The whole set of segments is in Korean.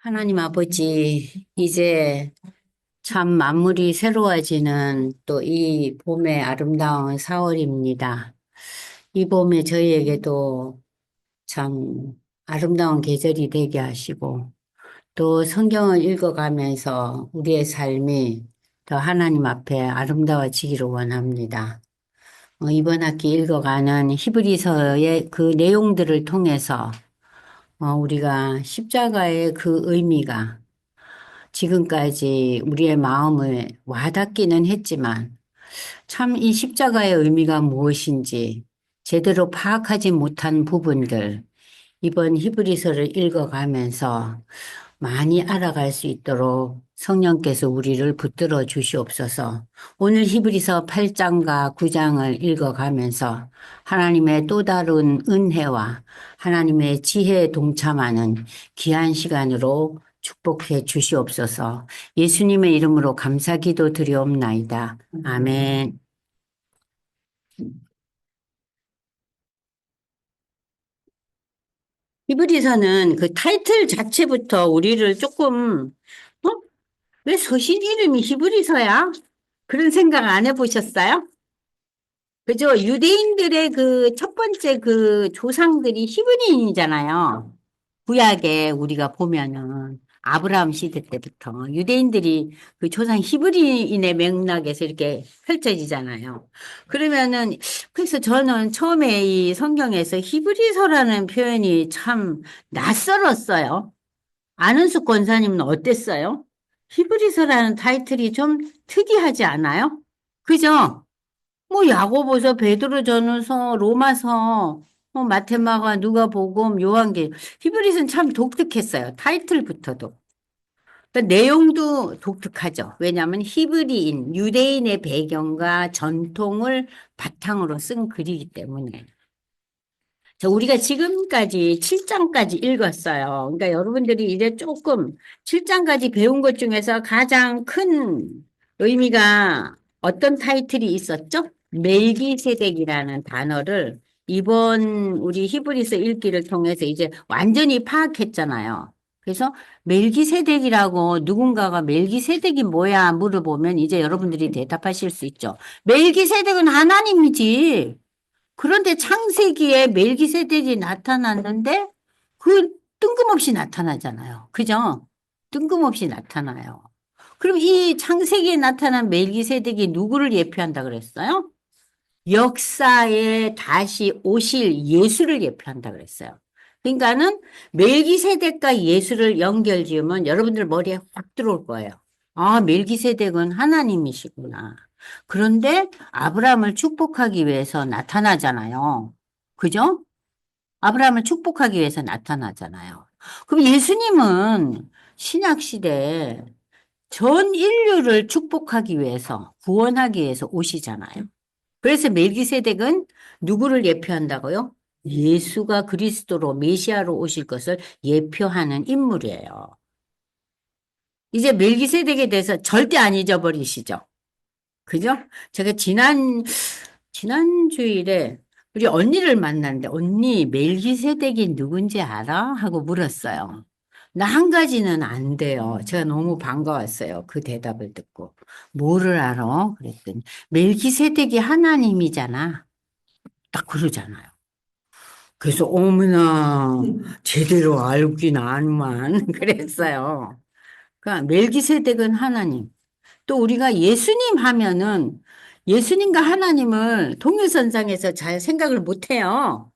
하나님 아버지, 이제 참 만물이 새로워지는 또 이 봄의 아름다운 4월입니다. 이 봄에 저희에게도 참 아름다운 계절이 되게 하시고 또 성경을 읽어가면서 우리의 삶이 더 하나님 앞에 아름다워지기를 원합니다. 이번 학기 읽어가는 히브리서의 그 내용들을 통해서 우리가 십자가의 그 의미가 지금까지 우리의 마음을 와닿기는 했지만 참 이 십자가의 의미가 무엇인지 제대로 파악하지 못한 부분들 이번 히브리서를 읽어가면서 많이 알아갈 수 있도록 성령께서 우리를 붙들어 주시옵소서. 오늘 히브리서 8장과 9장을 읽어가면서 하나님의 또 다른 은혜와 하나님의 지혜에 동참하는 귀한 시간으로 축복해 주시옵소서. 예수님의 이름으로 감사기도 드리옵나이다. 아멘. 히브리서는 그 타이틀 자체부터 우리를 조금, 어? 왜 서신 이름이 히브리서야? 그런 생각 안 해보셨어요? 그죠? 유대인들의 그 첫 번째 그 조상들이 히브리인이잖아요. 구약에 우리가 보면은 아브라함 시대 때부터 유대인들이 그 조상 히브리인의 맥락에서 이렇게 펼쳐지잖아요. 그러면은 그래서 저는 처음에 이 성경에서 히브리서라는 표현이 참 낯설었어요. 안은숙 권사님은 어땠어요? 히브리서라는 타이틀이 좀 특이하지 않아요? 그죠? 뭐 야고보서, 베드로 전후서, 로마서, 마테마가, 누가복음, 요한계, 히브리서는 참 독특했어요. 타이틀부터도. 그러니까 내용도 독특하죠. 왜냐하면 히브리인, 유대인의 배경과 전통을 바탕으로 쓴 글이기 때문에. 자, 우리가 지금까지 7장까지 읽었어요. 그러니까 여러분들이 이제 조금 7장까지 배운 것 중에서 가장 큰 의미가 어떤 타이틀이 있었죠? 멜기세덱이라는 단어를 이번 우리 히브리서 읽기를 통해서 이제 완전히 파악했잖아요. 그래서 멜기세덱이라고 누군가가 멜기세덱이 뭐야 물어보면 이제 여러분들이 대답하실 수 있죠. 멜기세덱은 하나님이지. 그런데 창세기에 멜기세덱이 나타났는데 그 뜬금없이 나타나잖아요. 그죠? 뜬금없이 나타나요. 그럼 이 창세기에 나타난 멜기세덱이 누구를 예표한다 그랬어요? 역사에 다시 오실 예수를 예표한다 그랬어요. 그러니까는 멜기세덱과 예수를 연결 지으면 여러분들 머리에 확 들어올 거예요. 아, 멜기세덱은 하나님이시구나. 그런데 아브라함을 축복하기 위해서 나타나잖아요. 그죠? 아브라함을 축복하기 위해서 나타나잖아요. 그럼 예수님은 신약 시대에 전 인류를 축복하기 위해서, 구원하기 위해서 오시잖아요. 그래서 멜기세덱은 누구를 예표한다고요? 예수가 그리스도로 메시아로 오실 것을 예표하는 인물이에요. 이제 멜기세덱에 대해서 절대 안 잊어버리시죠? 그죠? 제가 지난 주일에 우리 언니를 만났는데, 언니, 멜기세덱이 누군지 알아? 하고 물었어요. 나 한 가지는 안 돼요. 제가 너무 반가웠어요. 그 대답을 듣고. 뭐를 알아? 그랬더니, 멜기세덱이 하나님이잖아. 딱 그러잖아요. 그래서, 어머나, 제대로 알긴 아는만. 그랬어요. 그러니까 멜기세덱은 하나님. 또 우리가 예수님 하면은 예수님과 하나님을 동일선상에서 잘 생각을 못 해요.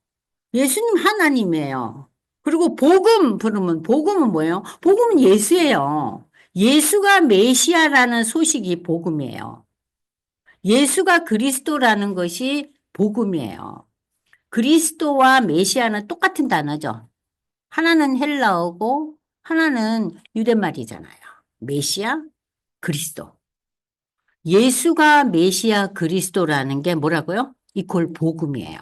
예수님 하나님이에요. 그리고 복음 부르면 복음은 뭐예요? 복음은 예수예요. 예수가 메시아라는 소식이 복음이에요. 예수가 그리스도라는 것이 복음이에요. 그리스도와 메시아는 똑같은 단어죠. 하나는 헬라어고 하나는 유대말이잖아요. 메시아, 그리스도. 예수가 메시아 그리스도라는 게 뭐라고요? 이퀄 복음이에요.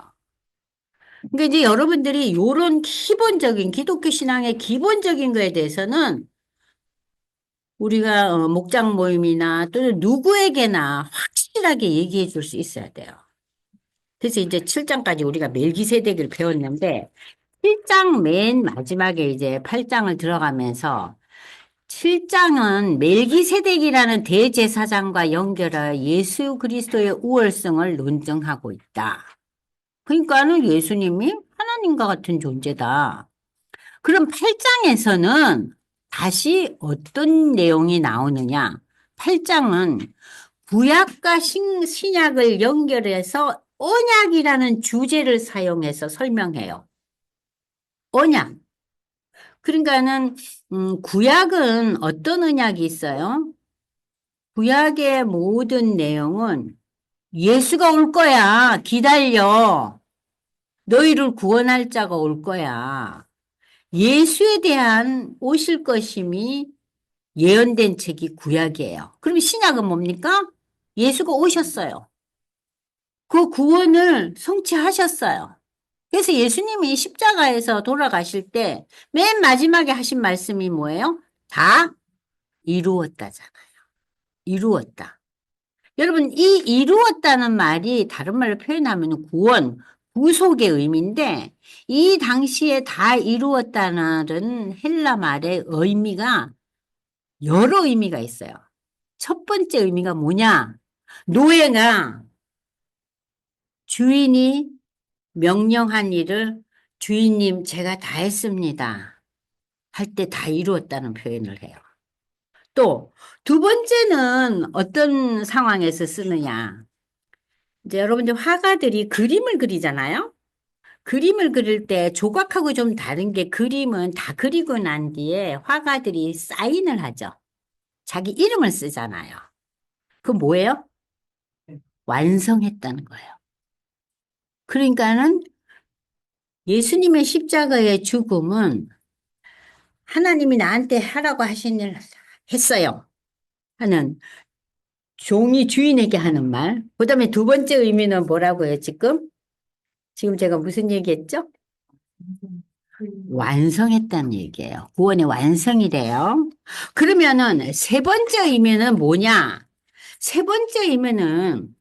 그러니까 이제 여러분들이 이런 기본적인 기독교 신앙의 기본적인 거에 대해서는 우리가 목장 모임이나 또는 누구에게나 확실하게 얘기해 줄 수 있어야 돼요. 그래서 이제 7장까지 우리가 멜기세덱을 배웠는데 7장 맨 마지막에 이제 8장을 들어가면서 7장은 멜기세덱이라는 대제사장과 연결하여 예수 그리스도의 우월성을 논증하고 있다. 그러니까는 예수님이 하나님과 같은 존재다. 그럼 8장에서는 다시 어떤 내용이 나오느냐? 8장은 구약과 신약을 연결해서 언약이라는 주제를 사용해서 설명해요. 언약. 그러니까는 구약은 어떤 언약이 있어요? 구약의 모든 내용은 예수가 올 거야. 기다려. 너희를 구원할 자가 올 거야. 예수에 대한 오실 것임이 예언된 책이 구약이에요. 그럼 신약은 뭡니까? 예수가 오셨어요. 그 구원을 성취하셨어요. 그래서 예수님이 십자가에서 돌아가실 때 맨 마지막에 하신 말씀이 뭐예요? 다 이루었다잖아요. 이루었다. 여러분, 이 이루었다는 말이 다른 말로 표현하면 구원, 구속의 의미인데 이 당시에 다 이루었다는 헬라 말의 의미가 여러 의미가 있어요. 첫 번째 의미가 뭐냐? 노예가 주인이 명령한 일을 주인님 제가 다 했습니다. 할 때 다 이루었다는 표현을 해요. 또 두 번째는 어떤 상황에서 쓰느냐? 이제 여러분들 화가들이 그림을 그리잖아요. 그림을 그릴 때 조각하고 좀 다른 게 그림은 다 그리고 난 뒤에 화가들이 사인을 하죠. 자기 이름을 쓰잖아요. 그 뭐예요? 완성했다는 거예요. 그러니까는 예수님의 십자가의 죽음은 하나님이 나한테 하라고 하신 일 했어요. 하는 종이 주인에게 하는 말. 그다음에 두 번째 의미는 뭐라고요, 지금? 지금 제가 무슨 얘기했죠? 완성했다는 얘기예요. 구원의 완성이래요. 그러면은 세 번째 의미는 뭐냐? 세 번째 의미는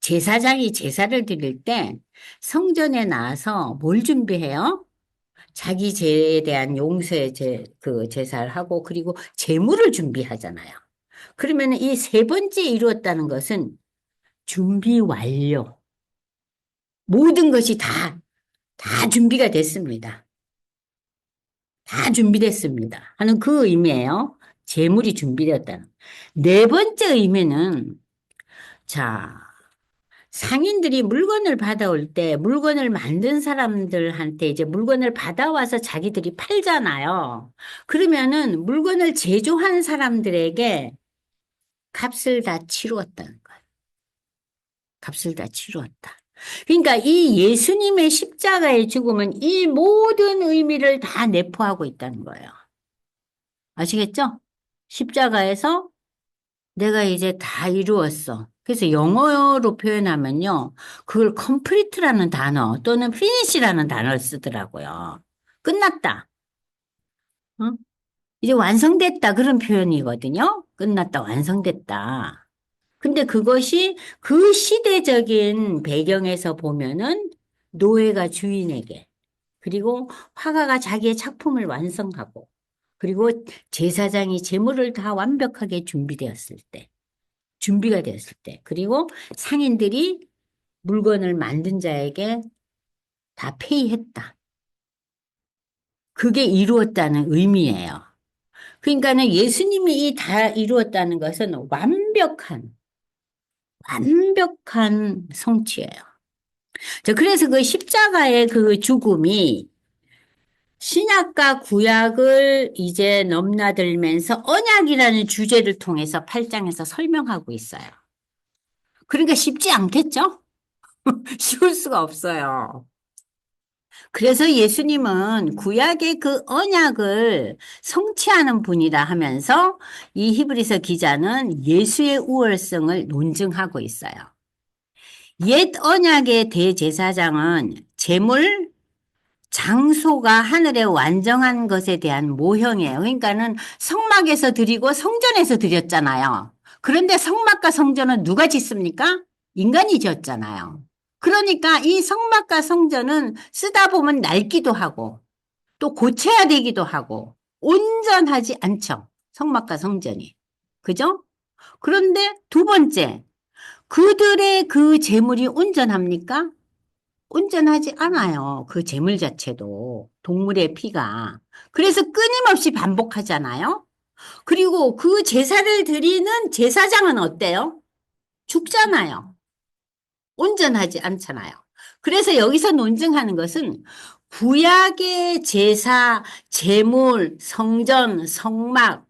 제사장이 제사를 드릴 때 성전에 나와서 뭘 준비해요? 자기 죄에 대한 용서의 그 제사를 하고 그리고 제물을 준비하잖아요. 그러면 이 세 번째 이루었다는 것은 준비 완료. 모든 것이 다 준비가 됐습니다. 다 준비됐습니다. 하는 그 의미예요. 재물이 준비되었다는. 네 번째 의미는 자, 상인들이 물건을 받아올 때 물건을 만든 사람들한테 이제 물건을 받아와서 자기들이 팔잖아요. 그러면은 물건을 제조한 사람들에게 값을 다 치루었다는 거예요. 값을 다 치루었다. 그러니까 이 예수님의 십자가의 죽음은 이 모든 의미를 다 내포하고 있다는 거예요. 아시겠죠? 십자가에서 내가 이제 다 이루었어. 그래서 영어로 표현하면요. 그걸 complete라는 단어 또는 finish라는 단어를 쓰더라고요. 끝났다. 응? 이제 완성됐다. 그런 표현이거든요. 끝났다. 완성됐다. 근데 그것이 그 시대적인 배경에서 보면은 노예가 주인에게 그리고 화가가 자기의 작품을 완성하고 그리고 제사장이 제물을 다 완벽하게 준비되었을 때 준비가 되었을 때 그리고 상인들이 물건을 만든 자에게 다 페이했다. 그게 이루었다는 의미예요. 그러니까는 예수님이 이 다 이루었다는 것은 완벽한 성취예요. 자, 그래서 그 십자가의 그 죽음이 신약과 구약을 이제 넘나들면서 언약이라는 주제를 통해서 8장에서 설명하고 있어요. 그러니까 쉽지 않겠죠? 쉬울 수가 없어요. 그래서 예수님은 구약의 그 언약을 성취하는 분이다 하면서 이 히브리서 기자는 예수의 우월성을 논증하고 있어요. 옛 언약의 대제사장은 제물, 장소가 하늘에 완전한 것에 대한 모형이에요. 그러니까는 성막에서 드리고 성전에서 드렸잖아요. 그런데 성막과 성전은 누가 짓습니까? 인간이 지었잖아요. 그러니까 이 성막과 성전은 쓰다 보면 낡기도 하고 또 고쳐야 되기도 하고 온전하지 않죠. 성막과 성전이. 그죠? 그런데 두 번째, 그들의 그 재물이 온전합니까? 온전하지 않아요. 그 재물 자체도. 동물의 피가. 그래서 끊임없이 반복하잖아요. 그리고 그 제사를 드리는 제사장은 어때요? 죽잖아요. 온전하지 않잖아요. 그래서 여기서 논증하는 것은 구약의 제사, 제물, 성전, 성막,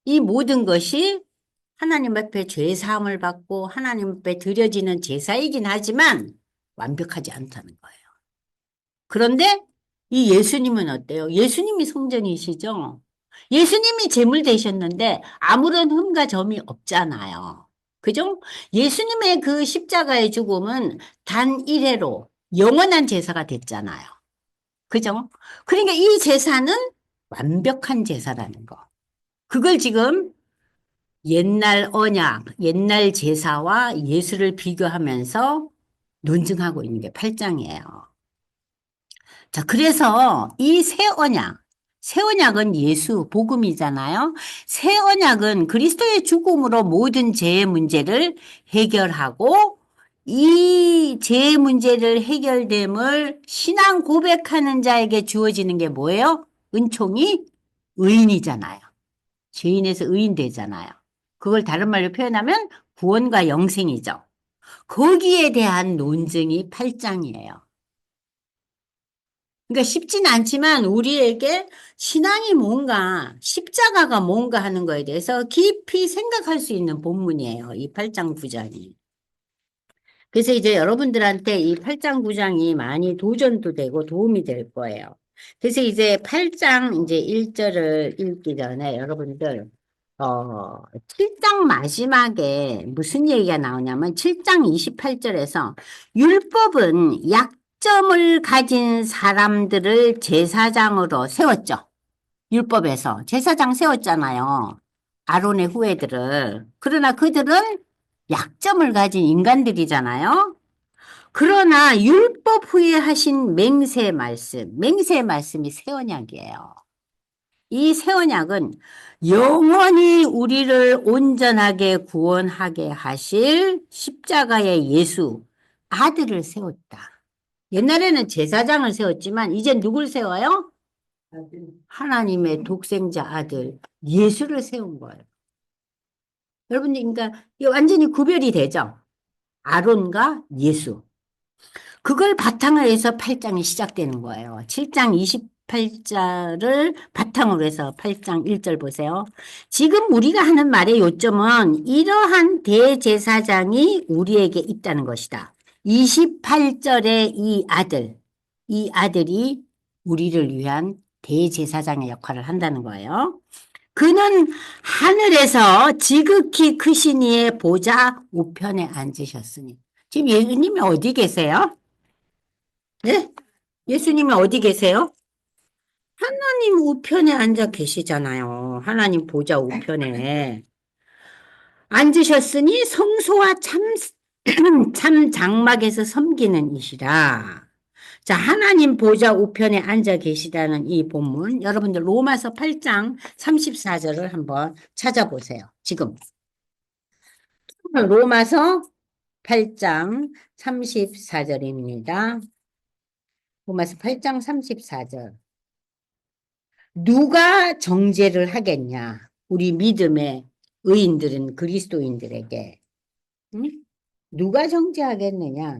이 모든 것이 하나님 앞에 죄 사함을 받고 하나님 앞에 드려지는 제사이긴 하지만 완벽하지 않다는 거예요. 그런데 이 예수님은 어때요? 예수님이 성전이시죠? 예수님이 제물 되셨는데 아무런 흠과 점이 없잖아요. 그죠? 예수님의 그 십자가의 죽음은 단 일회로 영원한 제사가 됐잖아요. 그죠? 그러니까 이 제사는 완벽한 제사라는 거. 그걸 지금 옛날 언약, 옛날 제사와 예수를 비교하면서 논증하고 있는 게 8장이에요. 자, 그래서 이 새 언약은 예수, 복음이잖아요. 새 언약은 그리스도의 죽음으로 모든 죄의 문제를 해결하고 이 죄의 문제를 해결됨을 신앙 고백하는 자에게 주어지는 게 뭐예요? 은총이 의인이잖아요. 죄인에서 의인 되잖아요. 그걸 다른 말로 표현하면 구원과 영생이죠. 거기에 대한 논증이 8장이에요. 그러니까 쉽진 않지만 우리에게 신앙이 뭔가, 십자가가 뭔가 하는 거에 대해서 깊이 생각할 수 있는 본문이에요. 이 8장 9장이. 그래서 이제 여러분들한테 이 8장 9장이 많이 도전도 되고 도움이 될 거예요. 그래서 이제 8장 이제 1절을 읽기 전에 여러분들, 7장 마지막에 무슨 얘기가 나오냐면 7장 28절에서 율법은 약점을 가진 사람들을 제사장으로 세웠죠. 율법에서. 제사장 세웠잖아요. 아론의 후예들을. 그러나 그들은 약점을 가진 인간들이잖아요. 그러나 율법 후에 하신 맹세 말씀이 새 언약이에요. 이 새 언약은 영원히 우리를 온전하게 구원하게 하실 십자가의 예수, 아들을 세웠다. 옛날에는 제사장을 세웠지만 이제 누굴 세워요? 하나님의 독생자 아들, 예수를 세운 거예요. 여러분들, 그러니까 이게 완전히 구별이 되죠? 아론과 예수. 그걸 바탕으로 해서 8장이 시작되는 거예요. 7장 28절을 바탕으로 해서 8장 1절 보세요. 지금 우리가 하는 말의 요점은 이러한 대제사장이 우리에게 있다는 것이다. 28절의 이 아들이 우리를 위한 대제사장의 역할을 한다는 거예요. 그는 하늘에서 지극히 크신 이의 보좌 우편에 앉으셨으니. 지금 예수님이 어디 계세요? 네? 예수님이 어디 계세요? 하나님 우편에 앉아 계시잖아요. 하나님 보좌 우편에 앉으셨으니 성소와 참 장막에서 섬기는 이시라. 자, 하나님 보좌 우편에 앉아 계시다는 이 본문, 여러분들 로마서 8장 34절을 한번 찾아보세요. 지금 로마서 8장 34절입니다. 로마서 8장 34절. 누가 정죄를 하겠냐? 우리 믿음의 의인들은 그리스도인들에게. 응? 누가 정죄하겠느냐?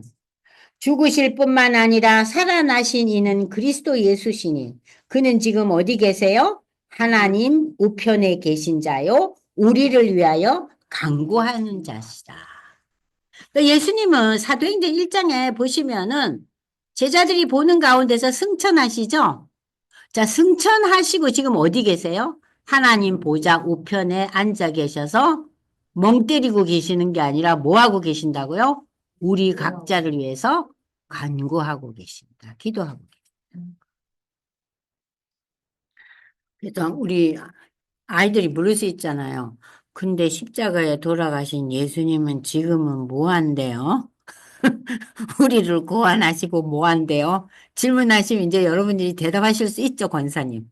죽으실 뿐만 아니라 살아나신 이는 그리스도 예수시니 그는 지금 어디 계세요? 하나님 우편에 계신 자요. 우리를 위하여 간구하는 자시다. 그러니까 예수님은 사도행전 1장에 보시면은 제자들이 보는 가운데서 승천하시죠? 자, 승천하시고 지금 어디 계세요? 하나님 보좌 우편에 앉아 계셔서 멍 때리고 계시는 게 아니라 뭐 하고 계신다고요? 우리 각자를 위해서 간구하고 계십니다. 기도하고 계십니다. 그래서 우리 아이들이 물을 수 있잖아요. 근데 십자가에 돌아가신 예수님은 지금은 뭐 한대요? 우리를 구원하시고 뭐 한대요? 질문하시면 이제 여러분들이 대답하실 수 있죠, 권사님.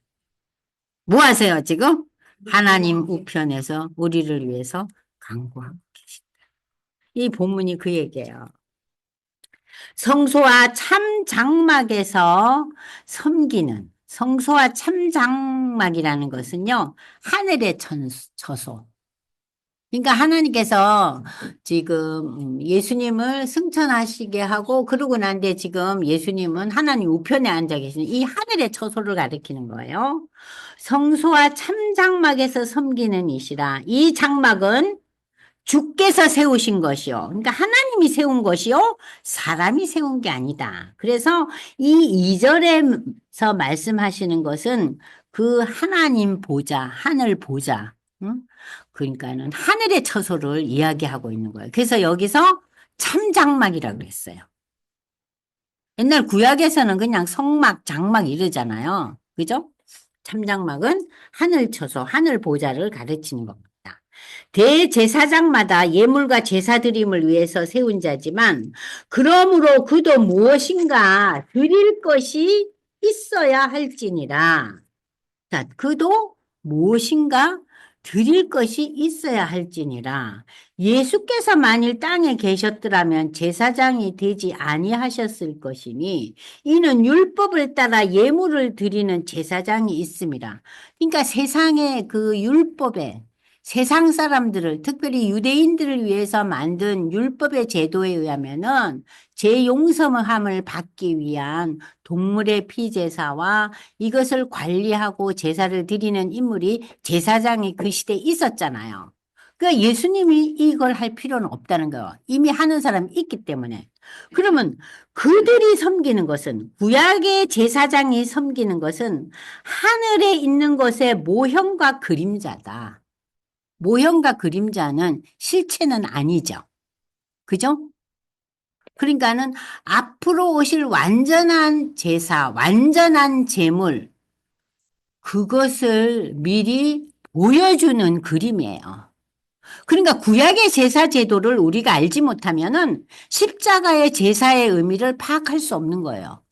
뭐 하세요, 지금? 하나님 우편에서 우리를 위해서 간구하고 계신다. 이 본문이 그 얘기예요. 성소와 참 장막에서 섬기는 성소와 참 장막이라는 것은요, 하늘의 처소. 그러니까 하나님께서 지금 예수님을 승천하시게 하고 그러고 난 뒤에 지금 예수님은 하나님 우편에 앉아 계시는 이 하늘의 처소를 가리키는 거예요. 성소와 참 장막에서 섬기는 이시라. 이 장막은 주께서 세우신 것이요. 그러니까 하나님이 세운 것이요. 사람이 세운 게 아니다. 그래서 이 2절에서 말씀하시는 것은 그 하나님 보좌, 하늘 보좌. 응? 그러니까는 하늘의 처소를 이야기하고 있는 거예요. 그래서 여기서 참장막이라고 그랬어요. 옛날 구약에서는 그냥 성막, 장막 이러잖아요. 그죠? 참장막은 하늘 처소, 하늘 보좌를 가르치는 겁니다. 대제사장마다 예물과 제사 드림을 위해서 세운 자지만 그러므로 그도 무엇인가 드릴 것이 있어야 할지니라. 자, 그도 무엇인가 드릴 것이 있어야 할지니라. 예수께서 만일 땅에 계셨더라면 제사장이 되지 아니하셨을 것이니 이는 율법을 따라 예물을 드리는 제사장이 있습니다. 그러니까 세상의 그 율법에 세상 사람들을 특별히 유대인들을 위해서 만든 율법의 제도에 의하면은 재용서함을 받기 위한 동물의 피제사와 이것을 관리하고 제사를 드리는 인물이 제사장이 그 시대에 있었잖아요. 그러니까 예수님이 이걸 할 필요는 없다는 거예요. 이미 하는 사람이 있기 때문에. 그러면 그들이 섬기는 것은 구약의 제사장이 섬기는 것은 하늘에 있는 것의 모형과 그림자다. 모형과 그림자는 실체는 아니죠. 그죠? 그러니까는 앞으로 오실 완전한 제사, 완전한 제물, 그것을 미리 보여주는 그림이에요. 그러니까 구약의 제사 제도를 우리가 알지 못하면은 십자가의 제사의 의미를 파악할 수 없는 거예요.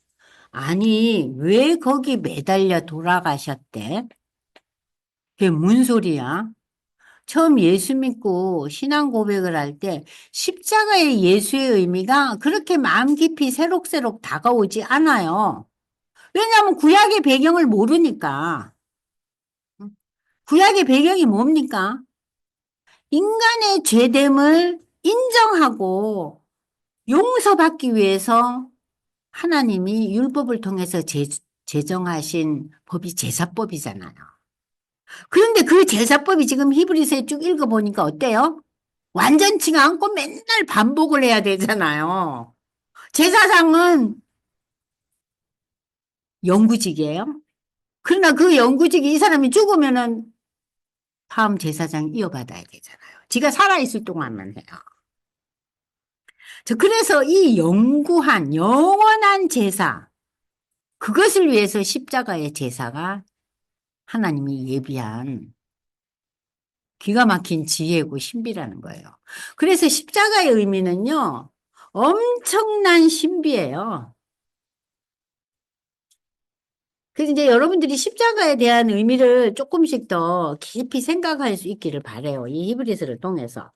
아니, 왜 거기 매달려 돌아가셨대? 그게 뭔 소리야? 처음 예수 믿고 신앙 고백을 할 때 십자가의 예수의 의미가 그렇게 마음 깊이 새록새록 다가오지 않아요. 왜냐하면 구약의 배경을 모르니까. 구약의 배경이 뭡니까? 인간의 죄됨을 인정하고 용서받기 위해서 하나님이 율법을 통해서 제정하신 법이 제사법이잖아요. 그런데 그 제사법이 지금 히브리서에 쭉 읽어보니까 어때요? 완전치가 않고 맨날 반복을 해야 되잖아요. 제사장은 영구직이에요. 그러나 그 영구직이 이 사람이 죽으면은 다음 제사장 이어받아야 되잖아요. 지가 살아있을 동안만 해요. 그래서 이 영구한, 영원한 제사, 그것을 위해서 십자가의 제사가 하나님이 예비한 기가 막힌 지혜고 신비라는 거예요. 그래서 십자가의 의미는요, 엄청난 신비예요. 그래서 이제 여러분들이 십자가에 대한 의미를 조금씩 더 깊이 생각할 수 있기를 바라요. 이 히브리서를 통해서.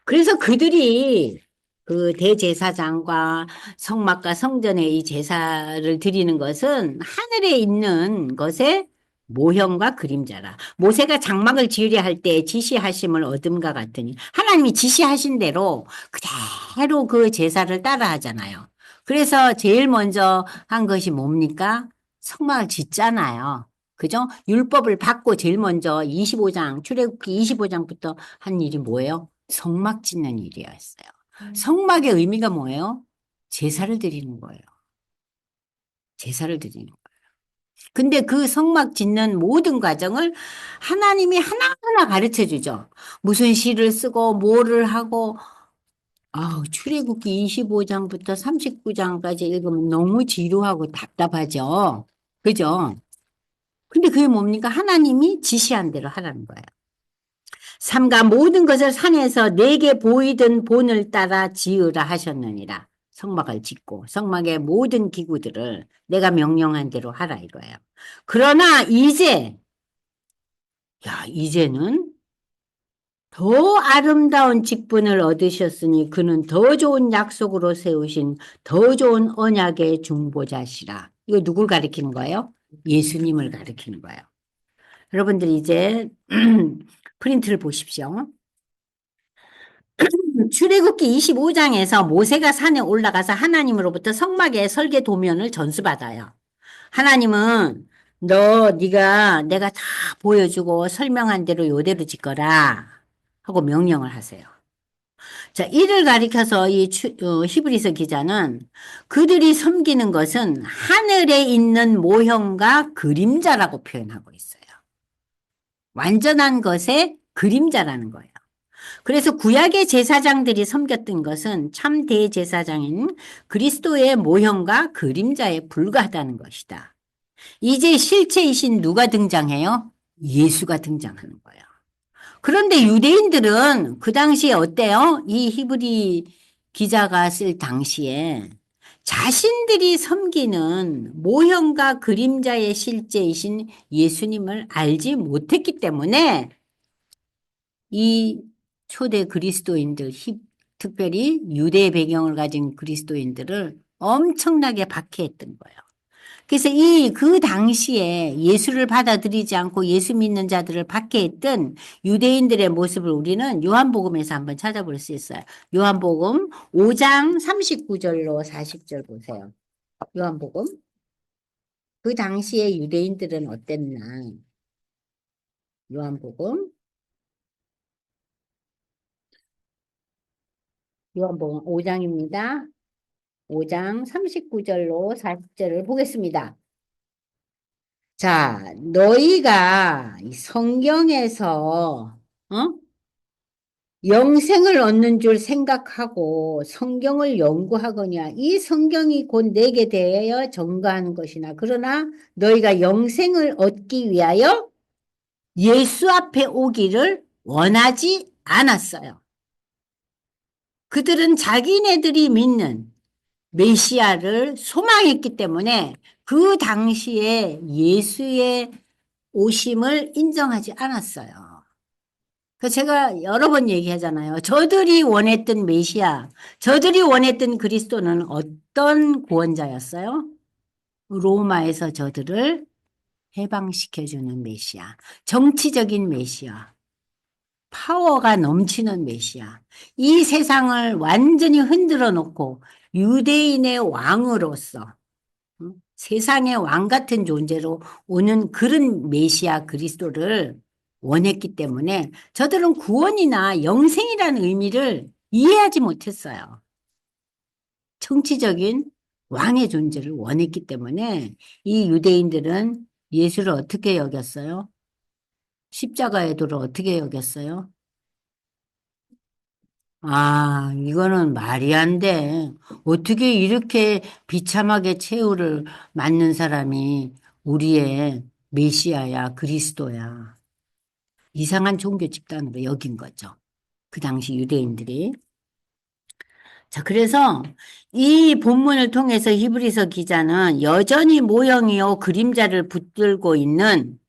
그래서 그들이 그 대제사장과 성막과 성전의 이 제사를 드리는 것은 하늘에 있는 것의 모형과 그림자라. 모세가 장막을 지으려 할 때 지시하심을 얻음과 같으니 하나님이 지시하신 대로 그대로 그 제사를 따라 하잖아요. 그래서 제일 먼저 한 것이 뭡니까? 성막을 짓잖아요. 그죠? 율법을 받고 제일 먼저 25장, 출애굽기 25장부터 한 일이 뭐예요? 성막 짓는 일이었어요. 성막의 의미가 뭐예요? 제사를 드리는 거예요. 제사를 드리는 거예요. 근데 그 성막 짓는 모든 과정을 하나님이 하나하나 가르쳐 주죠. 무슨 시를 쓰고 뭐를 하고 출애굽기 25장부터 39장까지 읽으면 너무 지루하고 답답하죠. 그죠? 근데 그게 뭡니까? 하나님이 지시한 대로 하라는 거예요. 삼가 모든 것을 산에서 내게 보이던 본을 따라 지으라 하셨느니라. 성막을 짓고 성막의 모든 기구들을 내가 명령한 대로 하라 이거예요. 그러나 이제 야, 이제는 더 아름다운 직분을 얻으셨으니 그는 더 좋은 약속으로 세우신 더 좋은 언약의 중보자시라. 이거 누굴 가리키는 거예요? 예수님을 가리키는 거예요. 여러분들 이제 프린트를 보십시오. 출애굽기 25장에서 모세가 산에 올라가서 하나님으로부터 성막의 설계 도면을 전수받아요. 하나님은 네가 내가 다 보여주고 설명한 대로 요대로 짓거라 하고 명령을 하세요. 자, 이를 가리켜서 히브리서 기자는 그들이 섬기는 것은 하늘에 있는 모형과 그림자라고 표현하고 있어요. 완전한 것의 그림자라는 거예요. 그래서 구약의 제사장들이 섬겼던 것은 참 대제사장인 그리스도의 모형과 그림자에 불과하다는 것이다. 이제 실체이신 누가 등장해요? 예수가 등장하는 거예요. 그런데 유대인들은 그 당시에 어때요? 이 히브리 기자가 쓸 당시에 자신들이 섬기는 모형과 그림자의 실제이신 예수님을 알지 못했기 때문에 이 초대 그리스도인들, 특별히 유대 배경을 가진 그리스도인들을 엄청나게 박해했던 거예요. 그래서 그 당시에 예수를 받아들이지 않고 예수 믿는 자들을 박해했던 유대인들의 모습을 우리는 요한복음에서 한번 찾아볼 수 있어요. 요한복음 5장 39절로 40절 보세요. 요한복음. 그 당시에 유대인들은 어땠나? 요한복음. 요한복음 5장입니다. 5장 39절로 40절을 보겠습니다. 자, 너희가 이 성경에서 영생을 얻는 줄 생각하고 성경을 연구하거냐 이 성경이 곧 내게 대하여 증거하는 것이나 그러나 너희가 영생을 얻기 위하여 예수 앞에 오기를 원하지 않았어요. 그들은 자기네들이 믿는 메시아를 소망했기 때문에 그 당시에 예수의 오심을 인정하지 않았어요. 그 제가 여러 번 얘기하잖아요. 저들이 원했던 메시아, 저들이 원했던 그리스도는 어떤 구원자였어요? 로마에서 저들을 해방시켜주는 메시아, 정치적인 메시아, 파워가 넘치는 메시아. 이 세상을 완전히 흔들어 놓고 유대인의 왕으로서 세상의 왕 같은 존재로 오는 그런 메시아 그리스도를 원했기 때문에 저들은 구원이나 영생이라는 의미를 이해하지 못했어요. 정치적인 왕의 존재를 원했기 때문에 이 유대인들은 예수를 어떻게 여겼어요? 십자가의 도를 어떻게 여겼어요? 아, 이거는 말이 안 돼. 어떻게 이렇게 비참하게 최후를 맞는 사람이 우리의 메시아야, 그리스도야. 이상한 종교 집단으로 여긴 거죠. 그 당시 유대인들이. 자, 그래서 이 본문을 통해서 히브리서 기자는 여전히 모형이요 그림자를 붙들고 있는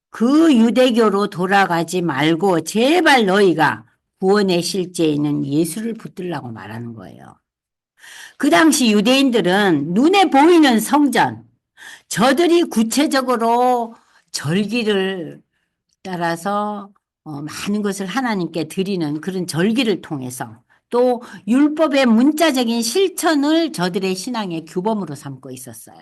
그 유대교로 돌아가지 말고 제발 너희가 구원의 실제에는 예수를 붙들라고 말하는 거예요. 그 당시 유대인들은 눈에 보이는 성전, 저들이 구체적으로 절기를 따라서 많은 것을 하나님께 드리는 그런 절기를 통해서 또 율법의 문자적인 실천을 저들의 신앙의 규범으로 삼고 있었어요.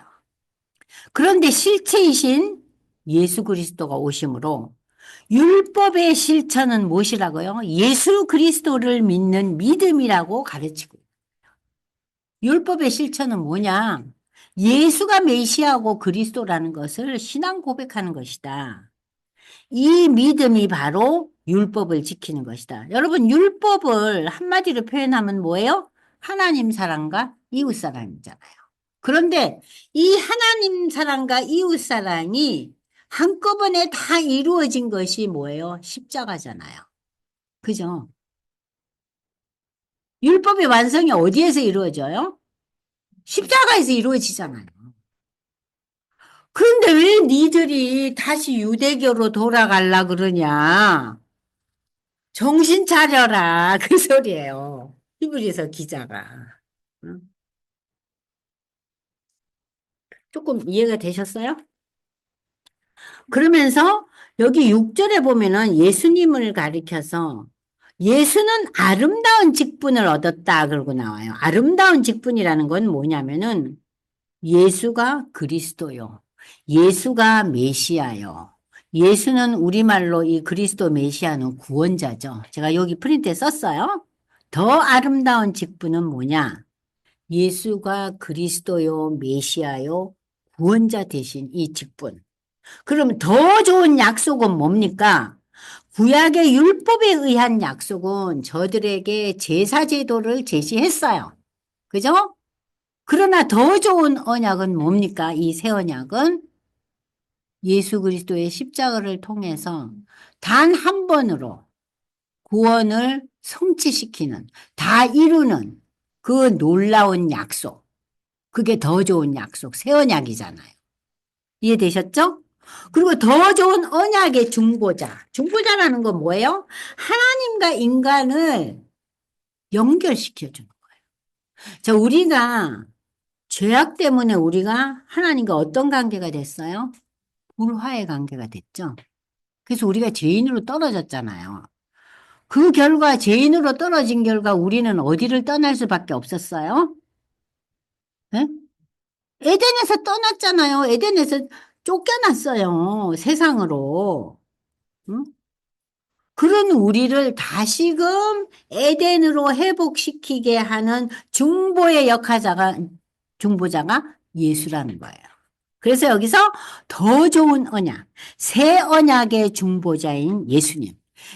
그런데 실체이신 예수 그리스도가 오심으로 율법의 실천은 무엇이라고요? 예수 그리스도를 믿는 믿음이라고 가르치고 율법의 실천은 뭐냐? 예수가 메시아고 그리스도라는 것을 신앙 고백하는 것이다. 이 믿음이 바로 율법을 지키는 것이다. 여러분, 율법을 한마디로 표현하면 뭐예요? 하나님 사랑과 이웃 사랑이잖아요. 그런데 이 하나님 사랑과 이웃 사랑이 한꺼번에 다 이루어진 것이 뭐예요? 십자가잖아요. 그죠? 율법의 완성이 어디에서 이루어져요? 십자가에서 이루어지잖아요. 그런데 왜 니들이 다시 유대교로 돌아갈라 그러냐? 정신 차려라. 그 소리예요. 히브리서 기자가. 응? 조금 이해가 되셨어요? 그러면서 여기 6절에 보면은 예수님을 가리켜서 예수는 아름다운 직분을 얻었다 그러고 나와요. 아름다운 직분이라는 건 뭐냐면은 예수가 그리스도요. 예수가 메시아요. 예수는 우리말로 이 그리스도 메시아는 구원자죠. 제가 여기 프린트에 썼어요. 더 아름다운 직분은 뭐냐? 예수가 그리스도요, 메시아요, 구원자 되신 이 직분. 그러면 더 좋은 약속은 뭡니까? 구약의 율법에 의한 약속은 저들에게 제사 제도를 제시했어요. 그죠? 그러나 더 좋은 언약은 뭡니까? 이 새 언약은 예수 그리스도의 십자가를 통해서 단 한 번으로 구원을 성취시키는, 다 이루는 그 놀라운 약속. 그게 더 좋은 약속, 새 언약이잖아요. 이해되셨죠? 그리고 더 좋은 언약의 중보자. 중보자라는 건 뭐예요? 하나님과 인간을 연결시켜주는 거예요. 자, 우리가 죄악 때문에 우리가 하나님과 어떤 관계가 됐어요? 불화의 관계가 됐죠. 그래서 우리가 죄인으로 떨어졌잖아요. 그 결과, 죄인으로 떨어진 결과 우리는 어디를 떠날 수밖에 없었어요? 예? 에덴에서 떠났잖아요. 에덴에서 쫓겨났어요. 세상으로. 응? 그런 우리를 다시금 에덴으로 회복시키게 하는 중보자가 예수라는 거예요. 그래서 여기서 더 좋은 언약, 새 언약의 중보자인 예수님.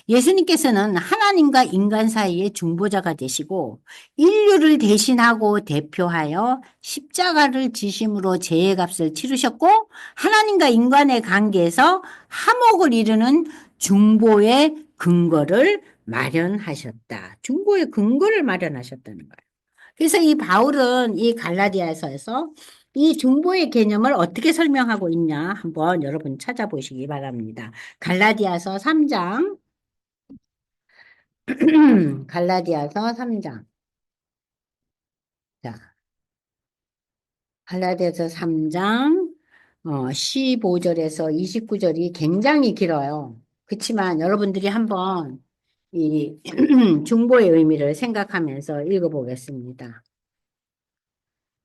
예수님께서는 하나님과 인간 사이의 중보자가 되시고 인류를 대신하고 대표하여 십자가를 지심으로 죄의 값을 치르셨고 하나님과 인간의 관계에서 화목을 이루는 중보의 근거를 마련하셨다. 중보의 근거를 마련하셨다는 거예요. 그래서 이 바울은 이 갈라디아서에서 이 중보의 개념을 어떻게 설명하고 있냐 한번 여러분 찾아보시기 바랍니다. 갈라디아서 3장, 갈라디아서 3장. 자, 갈라디아서 3장 15절에서 29절이 굉장히 길어요. 그렇지만 여러분들이 한번 이 중보의 의미를 생각하면서 읽어보겠습니다.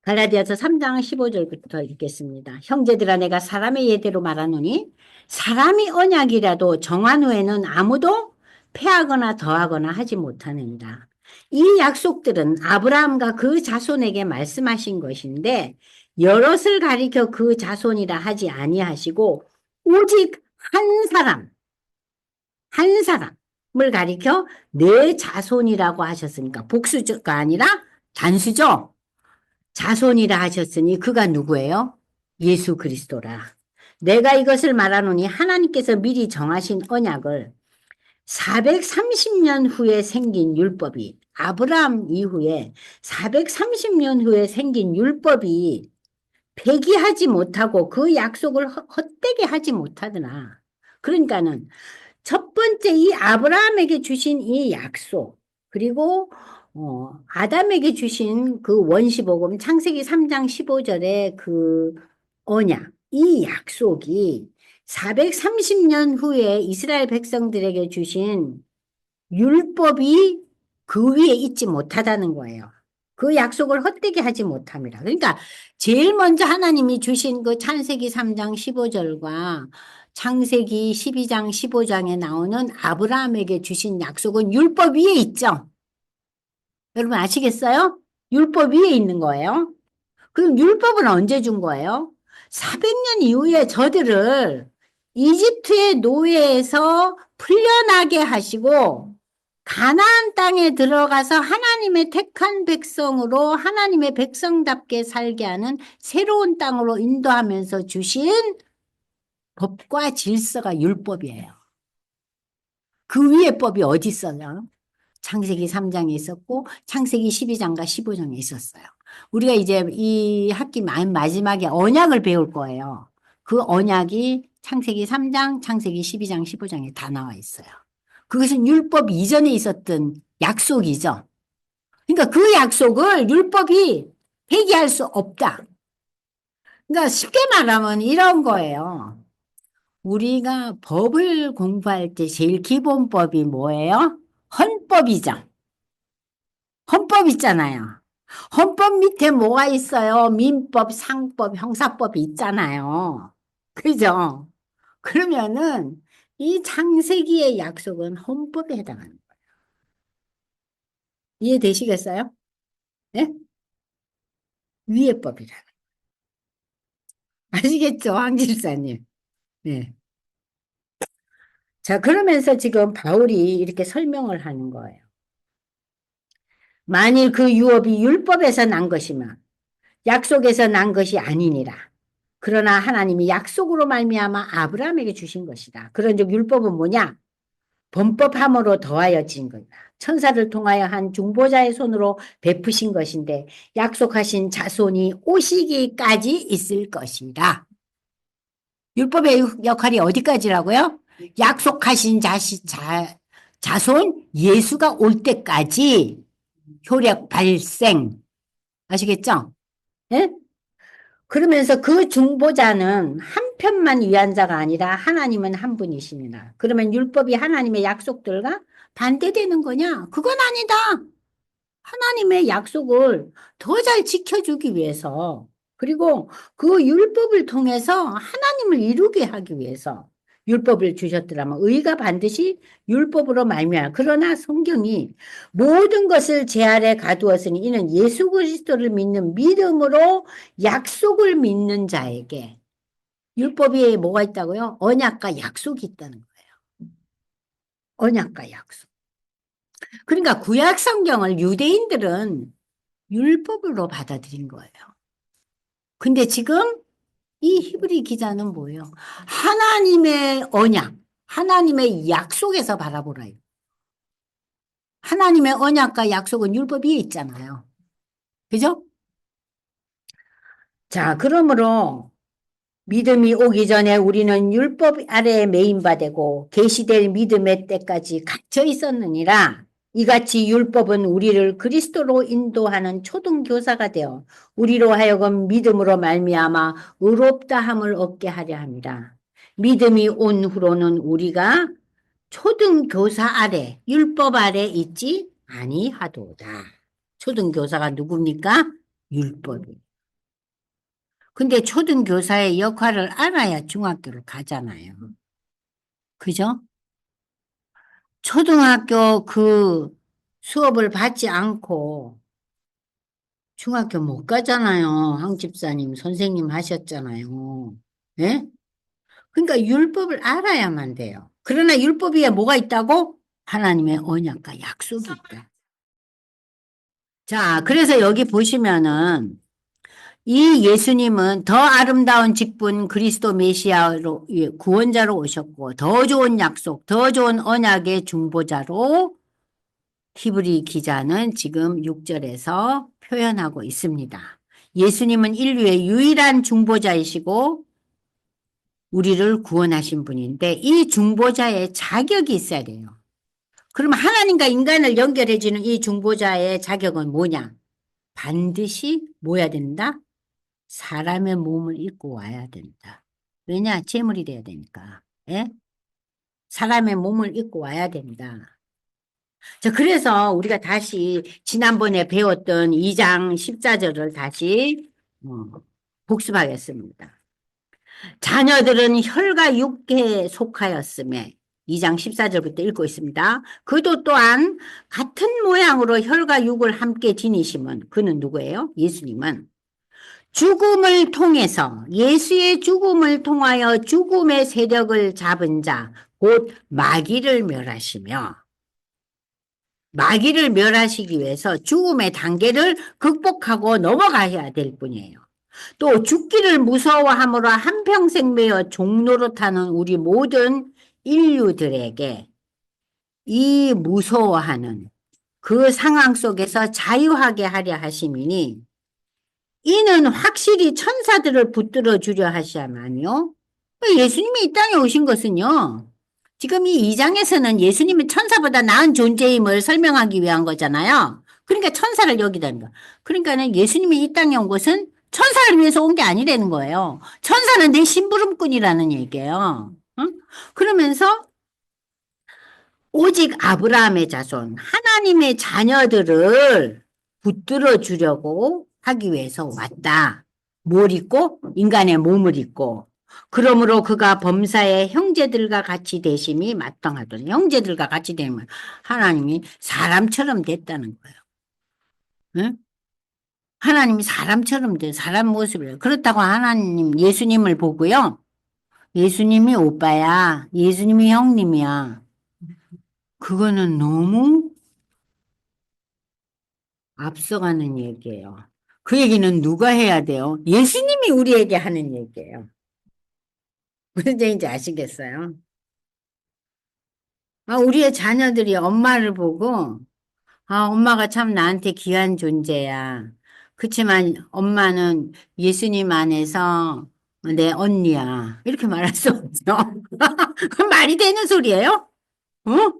갈라디아서 3장 15절부터 읽겠습니다. 형제들아 내가 사람의 예대로 말하노니 사람이 언약이라도 정한 후에는 아무도 패하거나 더하거나 하지 못하느니라. 이 약속들은 아브라함과 그 자손에게 말씀하신 것인데 여럿을 가리켜 그 자손이라 하지 아니하시고 오직 한 사람을 가리켜 내 자손이라고 하셨으니까 복수가 아니라 단수죠. 자손이라 하셨으니 그가 누구예요? 예수 그리스도라. 내가 이것을 말하노니 하나님께서 미리 정하신 언약을 430년 후에 생긴 율법이 아브라함 이후에 430년 후에 생긴 율법이 폐기하지 못하고 그 약속을 헛되게 하지 못하더나. 그러니까는 첫 번째 이 아브라함에게 주신 이 약속, 그리고 아담에게 주신 그 원시복음 창세기 3장 15절의 그 언약, 이 약속이 430년 후에 이스라엘 백성들에게 주신 율법이 그 위에 있지 못하다는 거예요. 그 약속을 헛되게 하지 못함이라. 그러니까 제일 먼저 하나님이 주신 그 창세기 3장 15절과 창세기 12장 15장에 나오는 아브라함에게 주신 약속은 율법 위에 있죠. 여러분 아시겠어요? 율법 위에 있는 거예요. 그럼 율법은 언제 준 거예요? 400년 이후에 저들을 이집트의 노예에서 풀려나게 하시고 가나안 땅에 들어가서 하나님의 택한 백성으로 하나님의 백성답게 살게 하는 새로운 땅으로 인도하면서 주신 법과 질서가 율법이에요. 그 위에 법이 어디 있어요? 창세기 3장에 있었고 창세기 12장과 15장에 있었어요. 우리가 이제 이 학기 마지막에 언약을 배울 거예요. 그 언약이 창세기 3장, 창세기 12장, 15장에 다 나와 있어요. 그것은 율법 이전에 있었던 약속이죠. 그러니까 그 약속을 율법이 폐기할 수 없다. 그러니까 쉽게 말하면 이런 거예요. 우리가 법을 공부할 때 제일 기본법이 뭐예요? 헌법이죠. 헌법 있잖아요. 헌법 밑에 뭐가 있어요? 민법, 상법, 형사법이 있잖아요. 그죠? 그러면은 이 창세기의 약속은 헌법에 해당하는 거예요. 이해되시겠어요? 네? 위의 법이라. 아시겠죠? 황 집사님. 네. 자, 그러면서 지금 바울이 이렇게 설명을 하는 거예요. 만일 그 유업이 율법에서 난 것이면 약속에서 난 것이 아니니라. 그러나 하나님이 약속으로 말미암아 아브라함에게 주신 것이다. 그런즉 율법은 뭐냐? 범법함으로 더하여진 거다. 천사를 통하여 한 중보자의 손으로 베푸신 것인데 약속하신 자손이 오시기까지 있을 것이다. 율법의 역할이 어디까지라고요? 약속하신 자손 예수가 올 때까지 효력 발생. 아시겠죠? 예? 그러면서 그 중보자는 한 편만 위한 자가 아니라 하나님은 한 분이십니다. 그러면 율법이 하나님의 약속들과 반대되는 거냐? 그건 아니다. 하나님의 약속을 더 잘 지켜주기 위해서, 그리고 그 율법을 통해서 하나님을 이루게 하기 위해서 율법을 주셨더라면 의가 반드시 율법으로 말미암아. 그러나 성경이 모든 것을 제 아래 가두었으니 이는 예수 그리스도를 믿는 믿음으로 약속을 믿는 자에게 율법이 뭐가 있다고요? 언약과 약속이 있다는 거예요. 언약과 약속. 그러니까 구약 성경을 유대인들은 율법으로 받아들인 거예요. 근데 지금 이 히브리 기자는 뭐예요? 하나님의 언약, 하나님의 약속에서 바라보라요. 하나님의 언약과 약속은 율법 위에 있잖아요. 그죠? 자, 그러므로 믿음이 오기 전에 우리는 율법 아래에 매인바되고 계시될 믿음의 때까지 갇혀 있었느니라. 이같이 율법은 우리를 그리스도로 인도하는 초등교사가 되어 우리로 하여금 믿음으로 말미암아 의롭다함을 얻게 하려 합니다. 믿음이 온 후로는 우리가 초등교사 아래, 율법 아래 있지 아니하도다. 초등교사가 누굽니까? 율법이. 근데 초등교사의 역할을 알아야 중학교를 가잖아요. 그죠? 초등학교 그 수업을 받지 않고 중학교 못 가잖아요. 황 집사님, 선생님 하셨잖아요. 예? 그러니까 율법을 알아야만 돼요. 그러나 율법 위에 뭐가 있다고? 하나님의 언약과 약속이 있다. 자, 그래서 여기 보시면은 이 예수님은 더 아름다운 직분 그리스도 메시아로 구원자로 오셨고 더 좋은 약속, 더 좋은 언약의 중보자로 히브리 기자는 지금 6절에서 표현하고 있습니다. 예수님은 인류의 유일한 중보자이시고 우리를 구원하신 분인데 이 중보자의 자격이 있어야 돼요. 그럼 하나님과 인간을 연결해주는 이 중보자의 자격은 뭐냐? 반드시 뭐야 된다? 사람의 몸을 입고 와야 된다. 왜냐? 제물이 돼야 되니까. 예? 사람의 몸을 입고 와야 된다. 자, 그래서 우리가 다시 지난번에 배웠던 2장 14절을 다시 복습하겠습니다. 자녀들은 혈과 육에 속하였음에 2장 14절부터 읽고 있습니다. 그도 또한 같은 모양으로 혈과 육을 함께 지니심은 그는 누구예요? 예수님은 죽음을 통해서 예수의 죽음을 통하여 죽음의 세력을 잡은 자, 곧 마귀를 멸하시며 마귀를 멸하시기 위해서 죽음의 단계를 극복하고 넘어가야 될 뿐이에요. 또 죽기를 무서워함으로 한평생 매여 종노릇하는 우리 모든 인류들에게 이 무서워하는 그 상황 속에서 자유하게 하려 하심이니 이는 확실히 천사들을 붙들어 주려 하시야만요. 예수님이 이 땅에 오신 것은요. 지금 이 2장에서는 예수님이 천사보다 나은 존재임을 설명하기 위한 거잖아요. 그러니까 천사를 여기다는 거. 그러니까는 예수님이 이 땅에 온 것은 천사를 위해서 온 게 아니라는 거예요. 천사는 내 심부름꾼이라는 얘기예요. 응? 그러면서 오직 아브라함의 자손, 하나님의 자녀들을 붙들어 주려고 하기 위해서 왔다. 뭘 입고? 인간의 몸을 입고. 그러므로 그가 범사의 형제들과 같이 되심이 마땅하더니 형제들과 같이 되면 하나님이 사람처럼 됐다는 거예요. 응? 하나님이 사람처럼 돼, 사람 모습을. 그렇다고 하나님, 예수님을 보고요. 예수님이 오빠야. 예수님이 형님이야. 그거는 너무 앞서가는 얘기예요. 그 얘기는 누가 해야 돼요? 예수님이 우리에게 하는 얘기예요. 무슨 얘기인지 아시겠어요? 우리의 자녀들이 엄마를 보고, 엄마가 참 나한테 귀한 존재야. 그렇지만 엄마는 예수님 안에서 내 언니야. 이렇게 말할 수 없죠. 그건 말이 되는 소리예요? 어?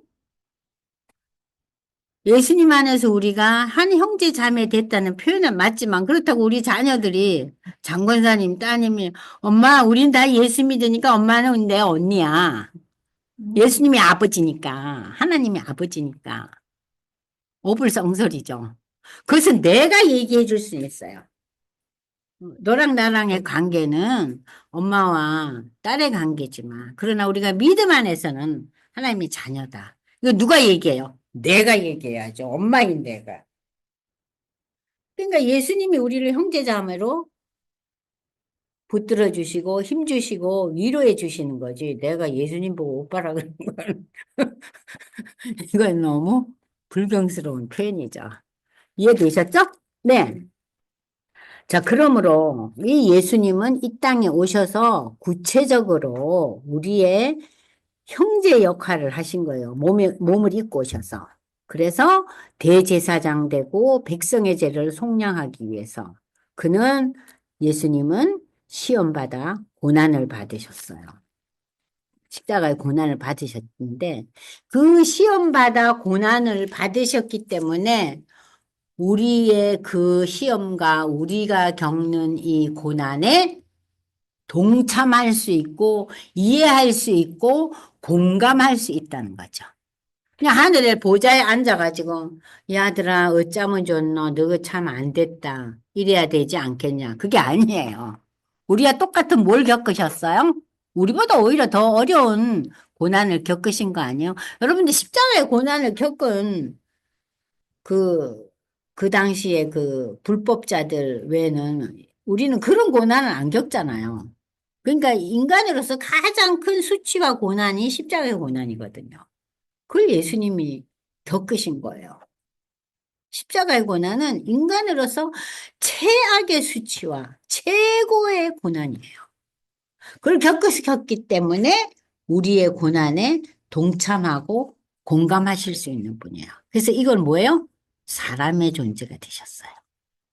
예수님 안에서 우리가 한 형제 자매 됐다는 표현은 맞지만 그렇다고 우리 자녀들이 장권사님 따님이 엄마 우린 다 예수 믿으니까 엄마는 내 언니야. 예수님이 아버지니까 하나님이 아버지니까 오불성설이죠. 그것은 내가 얘기해 줄 수 있어요. 너랑 나랑의 관계는 엄마와 딸의 관계지만 그러나 우리가 믿음 안에서는 하나님의 자녀다. 이거 누가 얘기해요? 내가 얘기해야죠. 엄마인 내가. 그러니까 예수님이 우리를 형제자매로 붙들어 주시고 힘 주시고 위로해 주시는 거지. 내가 예수님 보고 오빠라 그러는 건 이건 너무 불경스러운 표현이죠. 이해되셨죠? 네. 자, 그러므로 이 예수님은 이 땅에 오셔서 구체적으로 우리의 형제 역할을 하신 거예요. 몸을 입고 오셔서. 그래서 대제사장 되고 백성의 죄를 속량하기 위해서. 예수님은 시험받아 고난을 받으셨어요. 십자가의 고난을 받으셨는데 그 시험받아 고난을 받으셨기 때문에 우리의 그 시험과 우리가 겪는 이 고난에 동참할 수 있고 이해할 수 있고 공감할 수 있다는 거죠. 그냥 하늘의 보좌에 앉아가지고 야 아들아 어쩌면 좋노 너가 참 안 됐다 이래야 되지 않겠냐 그게 아니에요. 우리가 똑같은 뭘 겪으셨어요? 우리보다 오히려 더 어려운 고난을 겪으신 거 아니에요? 여러분들 십자가의 고난을 겪은 그, 그 당시에 그 불법자들 외에는 우리는 그런 고난을 안 겪잖아요. 그러니까 인간으로서 가장 큰 수치와 고난이 십자가의 고난이거든요. 그걸 예수님이 겪으신 거예요. 십자가의 고난은 인간으로서 최악의 수치와 최고의 고난이에요. 그걸 겪으셨기 때문에 우리의 고난에 동참하고 공감하실 수 있는 분이에요. 그래서 이건 뭐예요? 사람의 존재가 되셨어요.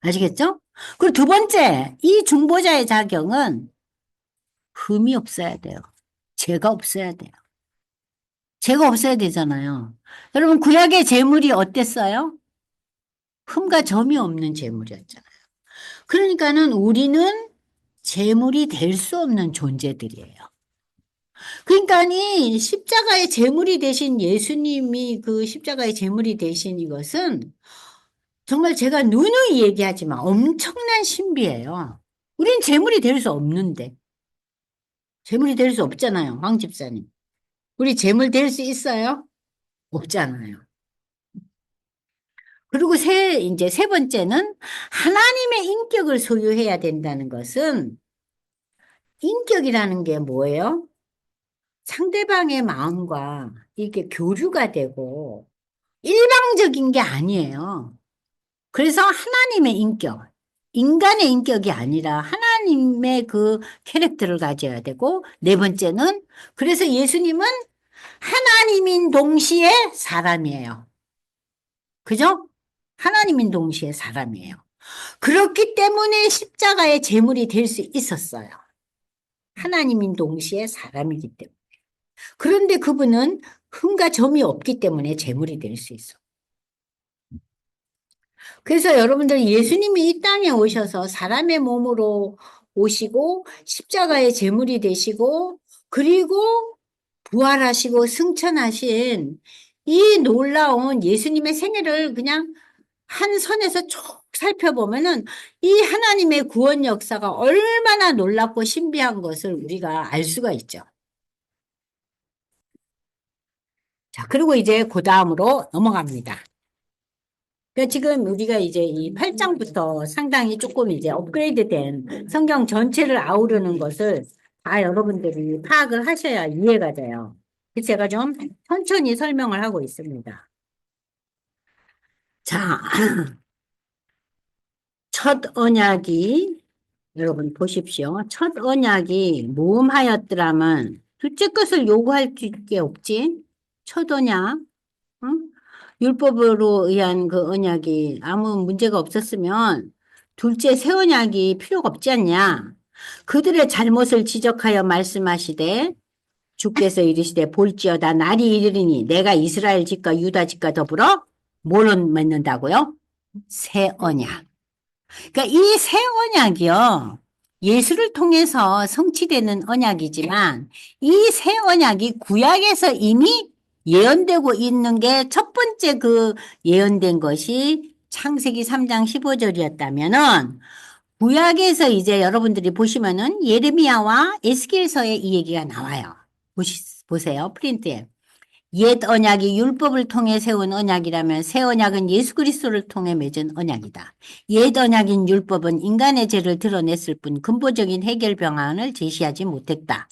아시겠죠? 그리고 두 번째, 이 중보자의 자격은 흠이 없어야 돼요. 죄가 없어야 돼요. 죄가 없어야 되잖아요. 여러분, 구약의 제물이 어땠어요? 흠과 점이 없는 제물이었잖아요. 그러니까는 우리는 제물이 될 수 없는 존재들이에요. 그러니까 이 십자가의 제물이 되신 예수님이 그 십자가의 제물이 되신 이것은 정말 제가 누누이 얘기하지만 엄청난 신비예요. 우린 제물이 될 수 없는데. 제물이 될 수 없잖아요, 황 집사님. 우리 제물 될 수 있어요? 없잖아요. 그리고 이제 세 번째는 하나님의 인격을 소유해야 된다는 것은 인격이라는 게 뭐예요? 상대방의 마음과 이게 교류가 되고 일방적인 게 아니에요. 그래서 하나님의 인격, 인간의 인격이 아니라 하나님의 그 캐릭터를 가져야 되고, 네 번째는, 그래서 예수님은 하나님인 동시에 사람이에요. 그죠? 하나님인 동시에 사람이에요. 그렇기 때문에 십자가의 제물이 될 수 있었어요. 하나님인 동시에 사람이기 때문에. 그런데 그분은 흠과 점이 없기 때문에 제물이 될 수 있어. 그래서 여러분들 예수님이 이 땅에 오셔서 사람의 몸으로 오시고 십자가의 제물이 되시고 그리고 부활하시고 승천하신 이 놀라운 예수님의 생애를 그냥 한 선에서 쭉 살펴보면은 이 하나님의 구원 역사가 얼마나 놀랍고 신비한 것을 우리가 알 수가 있죠. 자, 그리고 이제 그 다음으로 넘어갑니다. 그러니까 지금 우리가 이제 이 8장부터 상당히 조금 이제 업그레이드된 성경 전체를 아우르는 것을 다 여러분들이 파악을 하셔야 이해가 돼요. 그래서 제가 좀 천천히 설명을 하고 있습니다. 자, 첫 언약이 여러분 보십시오. 첫 언약이 무음하였더라면 둘째 것을 요구할 게 없지. 첫 언약, 응? 율법으로 의한 그 언약이 아무 문제가 없었으면 둘째 새 언약이 필요가 없지 않냐. 그들의 잘못을 지적하여 말씀하시되 주께서 이르시되 볼지어다 날이 이르리니 내가 이스라엘 집과 유다 집과 더불어 뭘 맺는다고요? 새 언약. 그러니까 이 새 언약이요. 예수를 통해서 성취되는 언약이지만 이 새 언약이 구약에서 이미 예언되고 있는 게 첫 번째 그 예언된 것이 창세기 3장 15절이었다면은 구약에서 이제 여러분들이 보시면은 예레미야와 에스겔서에 이 얘기가 나와요. 보세요. 프린트에. 옛 언약이 율법을 통해 세운 언약이라면 새 언약은 예수 그리스도를 통해 맺은 언약이다. 옛 언약인 율법은 인간의 죄를 드러냈을 뿐 근본적인 해결 방안을 제시하지 못했다.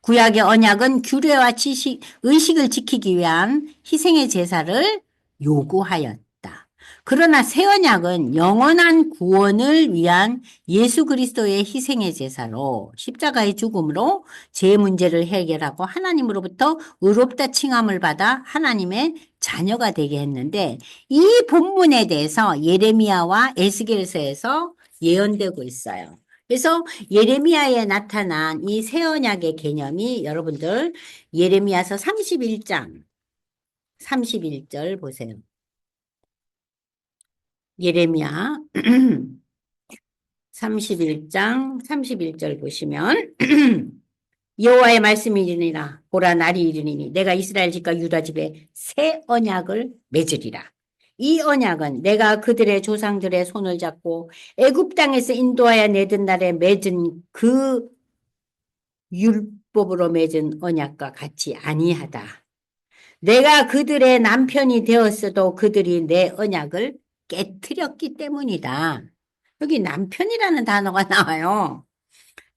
구약의 언약은 규례와 의식을 지키기 위한 희생의 제사를 요구하였다. 그러나 새 언약은 영원한 구원을 위한 예수 그리스도의 희생의 제사로 십자가의 죽음으로 죄 문제를 해결하고 하나님으로부터 의롭다 칭함을 받아 하나님의 자녀가 되게 했는데 이 본문에 대해서 예레미야와 에스겔서에서 예언되고 있어요. 그래서 예레미야에 나타난 이 새 언약의 개념이 여러분들 예레미야서 31장 31절 보세요. 예레미야 31장 31절 보시면 여호와의 말씀이 이르니라 보라 날이 이르니니 내가 이스라엘 집과 유다 집에 새 언약을 맺으리라. 이 언약은 내가 그들의 조상들의 손을 잡고 애굽 땅에서 인도하여 내던 날에 맺은 그 율법으로 맺은 언약과 같이 아니하다. 내가 그들의 남편이 되었어도 그들이 내 언약을 깨뜨렸기 때문이다. 여기 남편이라는 단어가 나와요.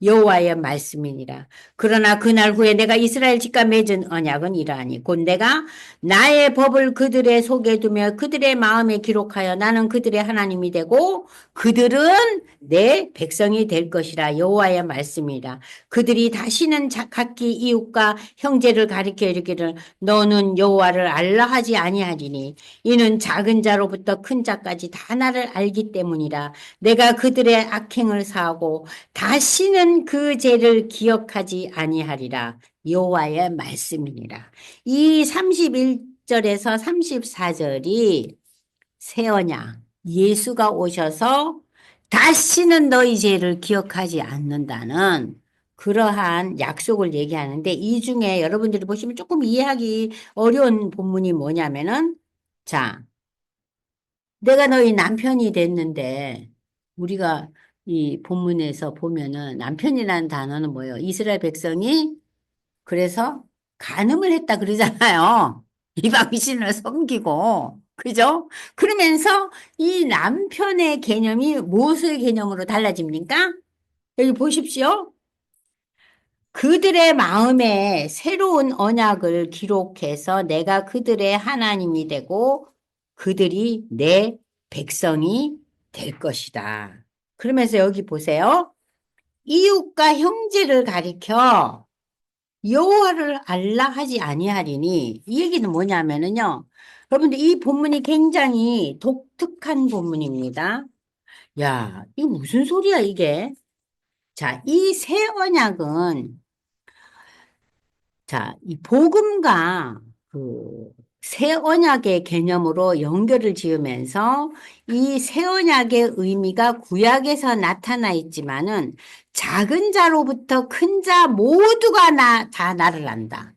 여호와의 말씀이니라. 그러나 그날 후에 내가 이스라엘 집과 맺은 언약은 이러하니 곧 내가 나의 법을 그들의 속에 두며 그들의 마음에 기록하여 나는 그들의 하나님이 되고 그들은 내 백성이 될 것이라. 여호와의 말씀이라. 그들이 다시는 각기 이웃과 형제를 가리켜 이르기를 너는 여호와를 알라 하지 아니하리니 이는 작은 자로부터 큰 자까지 다 나를 알기 때문이라. 내가 그들의 악행을 사하고 다시는 그 죄를 기억하지 아니하리라. 여호와의 말씀이니라. 이 31절에서 34절이 새 언약, 예수가 오셔서 다시는 너희 죄를 기억하지 않는다는 그러한 약속을 얘기하는데 이 중에 여러분들이 보시면 조금 이해하기 어려운 본문이 뭐냐면은 자, 내가 너희 남편이 됐는데 우리가 이 본문에서 보면은 남편이라는 단어는 뭐예요? 이스라엘 백성이 그래서 간음을 했다 그러잖아요. 이방신을 섬기고. 그죠? 그러면서 이 남편의 개념이 무엇의 개념으로 달라집니까? 여기 보십시오. 그들의 마음에 새로운 언약을 기록해서 내가 그들의 하나님이 되고 그들이 내 백성이 될 것이다. 그러면서 여기 보세요. 이웃과 형제를 가리켜 여호와를 알라 하지 아니하리니 이 얘기는 뭐냐면은요. 여러분들 이 본문이 굉장히 독특한 본문입니다. 야, 이게 무슨 소리야, 이게? 자, 이 새 언약은, 자, 이 복음과 그 새 언약의 개념으로 연결을 지으면서 이 새 언약의 의미가 구약에서 나타나 있지만은 작은 자로부터 큰 자 모두가 다 나를 안다.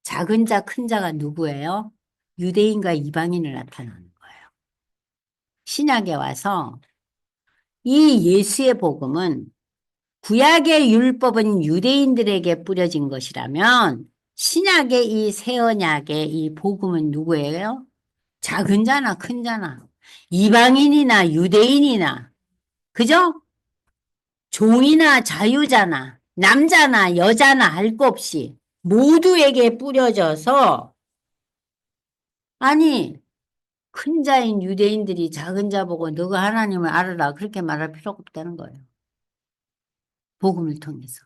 작은 자, 큰 자가 누구예요? 유대인과 이방인을 나타내는 거예요. 신약에 와서 이 예수의 복음은 구약의 율법은 유대인들에게 뿌려진 것이라면 신약의 이 새 언약의 이 복음은 누구예요? 작은 자나 큰 자나 이방인이나 유대인이나 그죠? 종이나 자유자나 남자나 여자나 할 것 없이 모두에게 뿌려져서 아니 큰 자인 유대인들이 작은 자 보고 너가 하나님을 알아라 그렇게 말할 필요가 없다는 거예요. 복음을 통해서.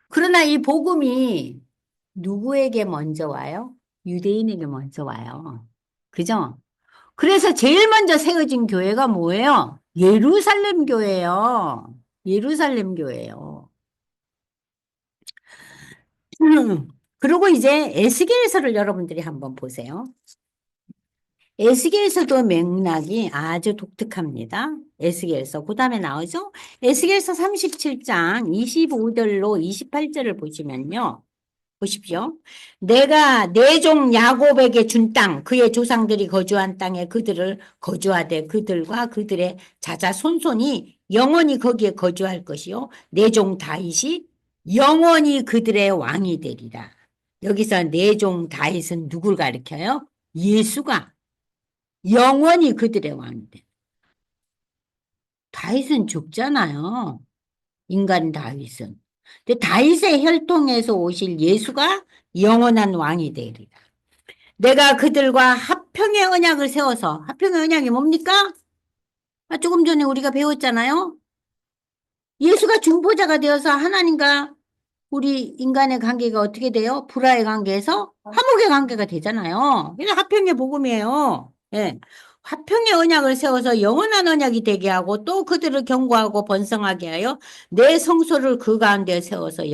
그러나 이 복음이 누구에게 먼저 와요? 유대인에게 먼저 와요. 그죠? 그래서 제일 먼저 세워진 교회가 뭐예요? 예루살렘 교회예요. 예루살렘 교회예요. 그리고 이제 에스겔서를 여러분들이 한번 보세요. 에스겔서도 맥락이 아주 독특합니다. 에스겔서. 그 다음에 나오죠? 에스겔서 37장 25절로 28절을 보시면요. 보십시오. 내가 내 종 야곱에게 준 땅, 그의 조상들이 거주한 땅에 그들을 거주하되 그들과 그들의 자자손손이 영원히 거기에 거주할 것이요. 내 종 다윗이 영원히 그들의 왕이 되리라. 여기서 내 종 다윗은 누굴 가리켜요? 예수가 영원히 그들의 왕이 돼. 다윗은 죽잖아요. 인간 다윗은. 근데 다윗의 혈통에서 오실 예수가 영원한 왕이 되리라. 내가 그들과 화평의 언약을 세워서 화평의 언약이 뭡니까? 조금 전에 우리가 배웠잖아요. 예수가 중보자가 되어서 하나님과 우리 인간의 관계가 어떻게 돼요? 불화의 관계에서 화목의 관계가 되잖아요. 그래서 화평의 복음이에요. 예. 화평의 언약을 세워서 영원한 언약이 되게 하고 또 그들을 경고하고 번성하게 하여 내 성소를 그 가운데 세워서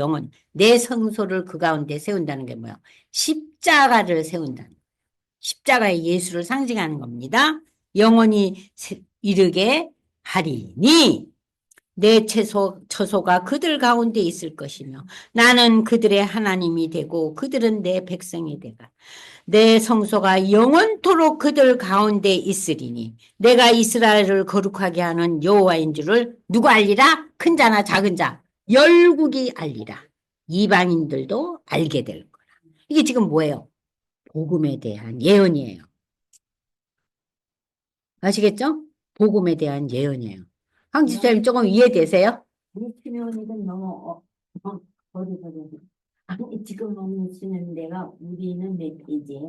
내 성소를 그 가운데 세운다는 게 뭐야? 십자가를 세운다는 거예요. 십자가의 예수를 상징하는 겁니다. 영원히 이르게 하리니 내 처소가 그들 가운데 있을 것이며 나는 그들의 하나님이 되고 그들은 내 백성이 되가 내 성소가 영원토록 그들 가운데 있으리니 내가 이스라엘을 거룩하게 하는 여호와인 줄을 누가 알리라? 큰 자나 작은 자 열국이 알리라. 이방인들도 알게 될 거라. 이게 지금 뭐예요? 복음에 대한 예언이에요. 아시겠죠? 복음에 대한 예언이에요. 황 집사님 조금 이해되세요? 미치면이건 너무 버리. 아니 지금 너무 쓰는 데가 우리는 몇 페이지?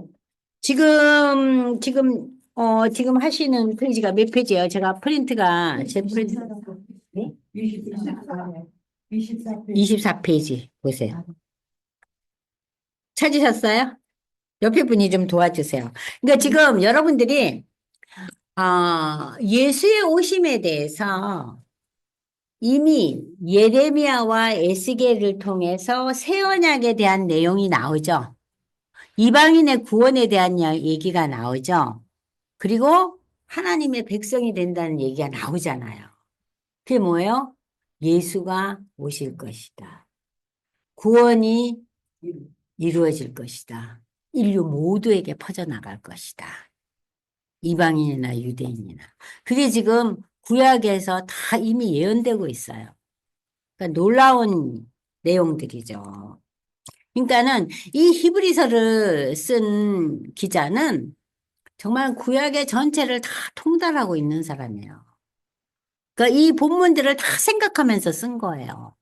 지금 하시는 페이지가 몇 페이지예요? 제가 프린트가 제 프린트 네? 24. 24페이지. 24페이지 보세요. 찾으셨어요? 옆에 분이 좀 도와주세요. 그러니까 지금 여러분들이 예수의 오심에 대해서 이미 예레미야와 에스겔을 통해서 새 언약에 대한 내용이 나오죠. 이방인의 구원에 대한 얘기가 나오죠. 그리고 하나님의 백성이 된다는 얘기가 나오잖아요. 그게 뭐예요? 예수가 오실 것이다. 구원이 이루어질 것이다. 인류 모두에게 퍼져나갈 것이다. 이방인이나 유대인이나. 그게 지금 구약에서 다 이미 예언되고 있어요. 그러니까 놀라운 내용들이죠. 그러니까는 이 히브리서를 쓴 기자는 정말 구약의 전체를 다 통달하고 있는 사람이에요. 그러니까 이 본문들을 다 생각하면서 쓴 거예요.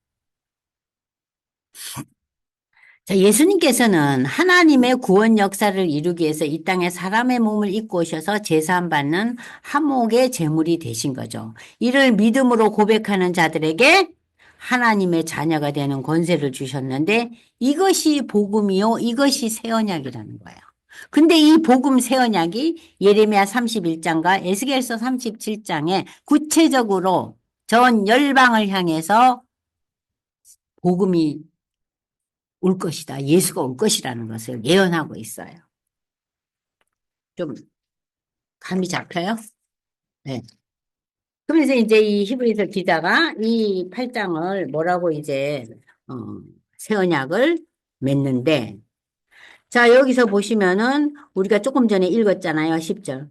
자, 예수님께서는 하나님의 구원 역사를 이루기 위해서 이 땅에 사람의 몸을 입고 오셔서 제사함 받는 한목의 제물이 되신 거죠. 이를 믿음으로 고백하는 자들에게 하나님의 자녀가 되는 권세를 주셨는데 이것이 복음이요, 이것이 새 언약이라는 거예요. 근데 이 복음 새 언약이 예레미야 31장과 에스겔서 37장에 구체적으로 전 열방을 향해서 복음이 올 것이다. 예수가 올 것이라는 것을 예언하고 있어요. 좀 감이 잡혀요? 네. 그래서 이제 이 히브리서 기자가 이 8장을 뭐라고 이제 어, 새 언약을 맺는데 자 여기서 보시면은 우리가 조금 전에 읽었잖아요. 10절.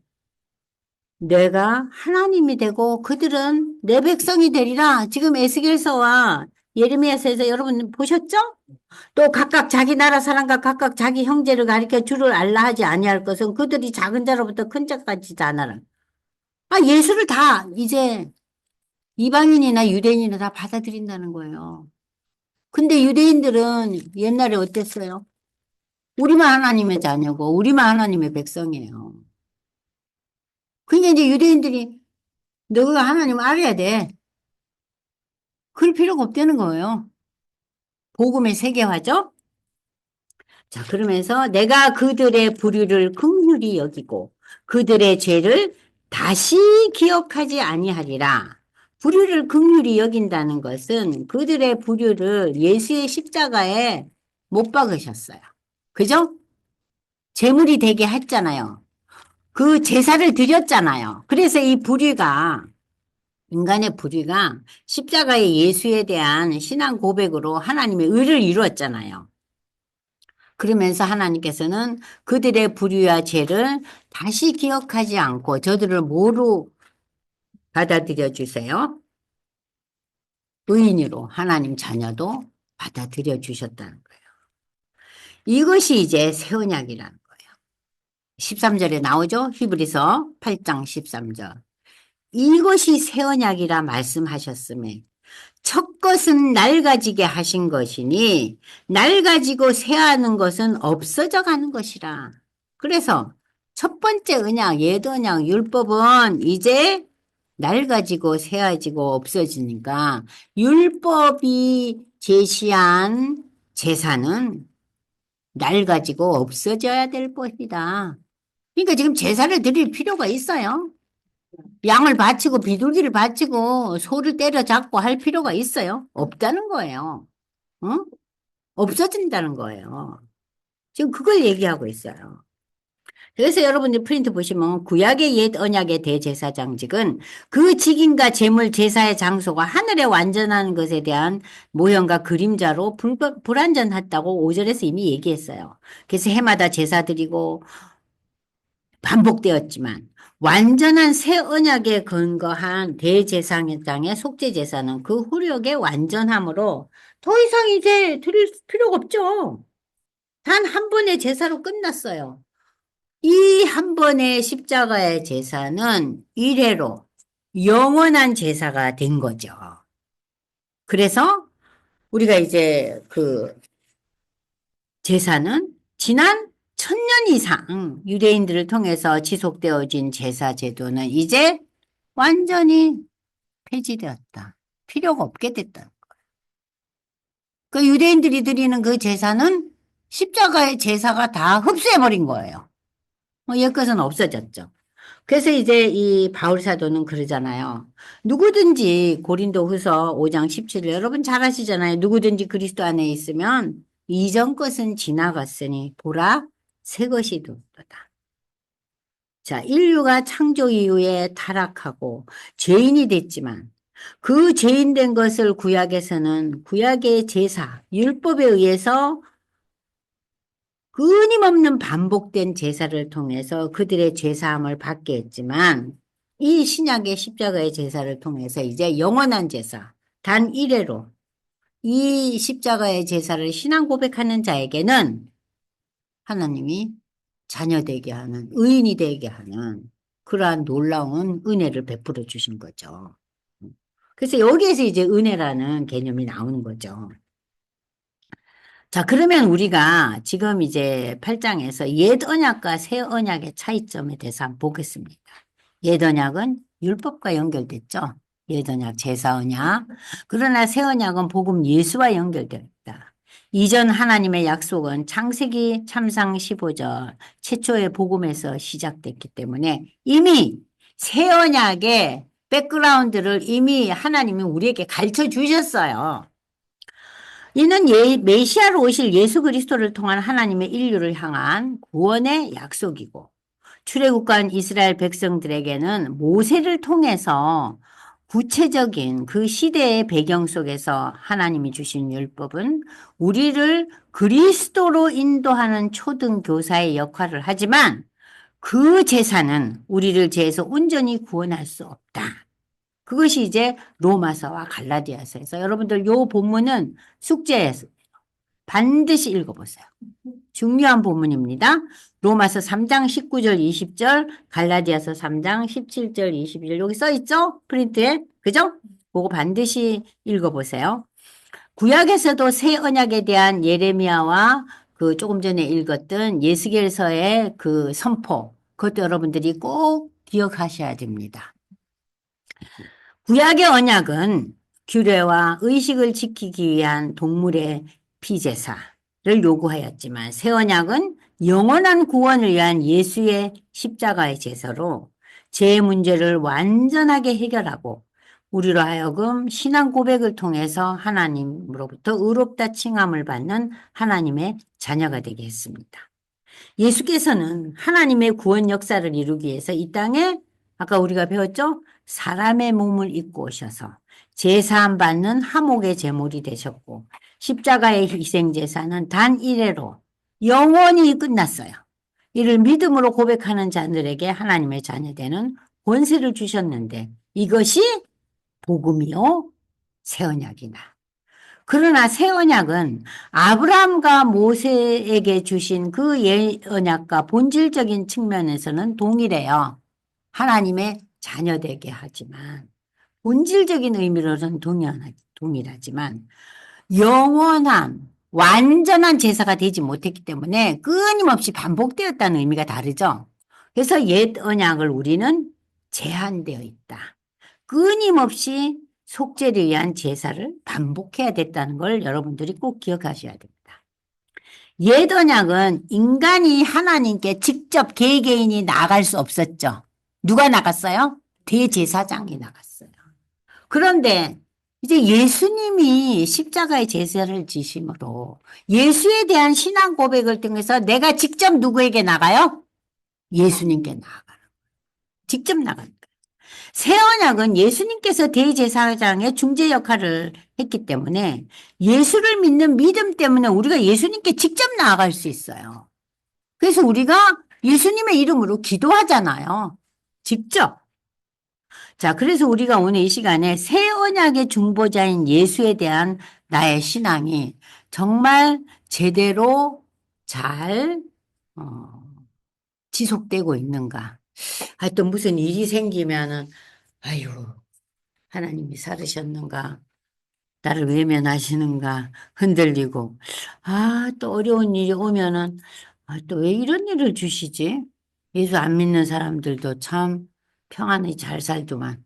내가 하나님이 되고 그들은 내 백성이 되리라. 지금 에스겔서와 예레미야서에서 여러분 보셨죠? 또 각각 자기 나라 사람과 각각 자기 형제를 가리켜 주를 알라 하지 아니할 것은 그들이 작은 자로부터 큰 자까지 다 나라. 아, 예수를 다 이제 이방인이나 유대인이나 다 받아들인다는 거예요. 근데 유대인들은 옛날에 어땠어요? 우리만 하나님의 자녀고 우리만 하나님의 백성이에요. 그러니까 이제 유대인들이 너가 하나님 알아야 돼. 그럴 필요가 없다는 거예요. 복음의 세계화죠? 자, 그러면서 내가 그들의 불의를 긍휼히 여기고 그들의 죄를 다시 기억하지 아니하리라. 불의를 긍휼히 여긴다는 것은 그들의 불의를 예수의 십자가에 못 박으셨어요. 그죠? 제물이 되게 했잖아요. 그 제사를 드렸잖아요. 그래서 이 불의가 인간의 불의가 십자가의 예수에 대한 신앙 고백으로 하나님의 의를 이루었잖아요. 그러면서 하나님께서는 그들의 불의와 죄를 다시 기억하지 않고 저들을 뭐로 받아들여 주세요? 의인으로 하나님 자녀도 받아들여 주셨다는 거예요. 이것이 이제 새 언약이라는 거예요. 13절에 나오죠? 히브리서 8장 13절. 이것이 새 언약이라 말씀하셨음에 첫 것은 낡아지게 하신 것이니 낡아지고 새하는 것은 없어져 가는 것이라. 그래서 첫 번째 언약, 옛 언약, 율법은 이제 낡아지고 새하지고 없어지니까 율법이 제시한 제사는 낡아지고 없어져야 될 것이다. 그러니까 지금 제사를 드릴 필요가 있어요. 양을 바치고 비둘기를 바치고 소를 때려잡고 할 필요가 있어요? 없다는 거예요. 어? 없어진다는 거예요. 지금 그걸 얘기하고 있어요. 그래서 여러분들 프린트 보시면 구약의 옛 언약의 대제사장직은 그 직인과 제물 제사의 장소가 하늘에 완전한 것에 대한 모형과 그림자로 불완전했다고 5절에서 이미 얘기했어요. 그래서 해마다 제사 드리고 반복되었지만 완전한 새 언약에 근거한 대제사장의 속죄제사는 그 후력의 완전함으로 더 이상 이제 드릴 필요가 없죠. 단 한 번의 제사로 끝났어요. 이 한 번의 십자가의 제사는 이래로 영원한 제사가 된 거죠. 그래서 우리가 이제 그 제사는 지난 1000년 이상 유대인들을 통해서 지속되어진 제사 제도는 이제 완전히 폐지되었다. 필요가 없게 됐다. 그 유대인들이 드리는 그 제사는 십자가의 제사가 다 흡수해버린 거예요. 옛것은 없어졌죠. 그래서 이제 이 바울 사도는 그러잖아요. 누구든지 고린도 후서 5장 17절 여러분 잘 아시잖아요. 누구든지 그리스도 안에 있으면 이전 것은 지나갔으니 보라 새 것이 되었다. 자, 인류가 창조 이후에 타락하고 죄인이 됐지만 그 죄인된 것을 구약에서는 구약의 제사, 율법에 의해서 끊임없는 반복된 제사를 통해서 그들의 죄사함을 받게 했지만 이 신약의 십자가의 제사를 통해서 이제 영원한 제사, 단 이래로 이 십자가의 제사를 신앙 고백하는 자에게는 하나님이 자녀 되게 하는, 의인이 되게 하는 그러한 놀라운 은혜를 베풀어 주신 거죠. 그래서 여기에서 이제 은혜라는 개념이 나오는 거죠. 자, 그러면 우리가 지금 이제 8장에서 옛 언약과 새 언약의 차이점에 대해서 한번 보겠습니다. 옛 언약은 율법과 연결됐죠. 옛 언약 제사 언약. 그러나 새 언약은 복음 예수와 연결되어 있다. 이전 하나님의 약속은 창세기 참상 15절 최초의 복음에서 시작됐기 때문에 이미 새 언약의 백그라운드를 이미 하나님이 우리에게 가르쳐 주셨어요. 이는 메시아로 오실 예수 그리스도를 통한 하나님의 인류를 향한 구원의 약속이고 출애굽한 이스라엘 백성들에게는 모세를 통해서 구체적인 그 시대의 배경 속에서 하나님이 주신 율법은 우리를 그리스도로 인도하는 초등교사의 역할을 하지만 그 제사는 우리를 죄에서 온전히 구원할 수 없다. 그것이 이제 로마서와 갈라디아서에서 여러분들 요 본문은 숙제에서 반드시 읽어보세요. 중요한 본문입니다. 로마서 3장 19절 20절, 갈라디아서 3장 17절 21절 여기 써 있죠? 프린트에. 그죠? 그거 반드시 읽어보세요. 구약에서도 새 언약에 대한 예레미야와 그 조금 전에 읽었던 예스겔서의 그 선포, 그것도 여러분들이 꼭 기억하셔야 됩니다. 구약의 언약은 규례와 의식을 지키기 위한 동물의 피제사를 요구하였지만 새 언약은 영원한 구원을 위한 예수의 십자가의 제사로 죄의 문제를 완전하게 해결하고 우리로 하여금 신앙 고백을 통해서 하나님으로부터 의롭다 칭함을 받는 하나님의 자녀가 되게 했습니다. 예수께서는 하나님의 구원 역사를 이루기 위해서 이 땅에 아까 우리가 배웠죠? 사람의 몸을 입고 오셔서 제사함 받는 하목의 제물이 되셨고 십자가의 희생제사는 단 이래로 영원히 끝났어요. 이를 믿음으로 고백하는 자들에게 하나님의 자녀되는 권세를 주셨는데 이것이 복음이요 새 언약이다. 그러나 새 언약은 아브라함과 모세에게 주신 그 예언약과 본질적인 측면에서는 동일해요. 하나님의 자녀되게 하지만 본질적인 의미로는 동일하지만 영원한 완전한 제사가 되지 못했기 때문에 끊임없이 반복되었다는 의미가 다르죠. 그래서 옛 언약을 우리는 제한되어 있다. 끊임없이 속죄를 위한 제사를 반복해야 됐다는 걸 여러분들이 꼭 기억하셔야 됩니다. 옛 언약은 인간이 하나님께 직접 개개인이 나갈 수 없었죠. 누가 나갔어요? 대제사장이 나갔어요. 그런데 이제 예수님이 십자가의 제사를 지심으로 예수에 대한 신앙 고백을 통해서 내가 직접 누구에게 나가요? 예수님께 나가요. 직접 나가요. 새 언약은 예수님께서 대제사장의 중재 역할을 했기 때문에 예수를 믿는 믿음 때문에 우리가 예수님께 직접 나아갈 수 있어요. 그래서 우리가 예수님의 이름으로 기도하잖아요. 직접. 자, 그래서 우리가 오늘 이 시간에 새 언약의 중보자인 예수에 대한 나의 신앙이 정말 제대로 잘 지속되고 있는가. 하여튼 무슨 일이 생기면은 아유 하나님이 살으셨는가 나를 외면하시는가 흔들리고 또 어려운 일이 오면은 또 왜 이런 일을 주시지? 예수 안 믿는 사람들도 참 평안히 잘 살더만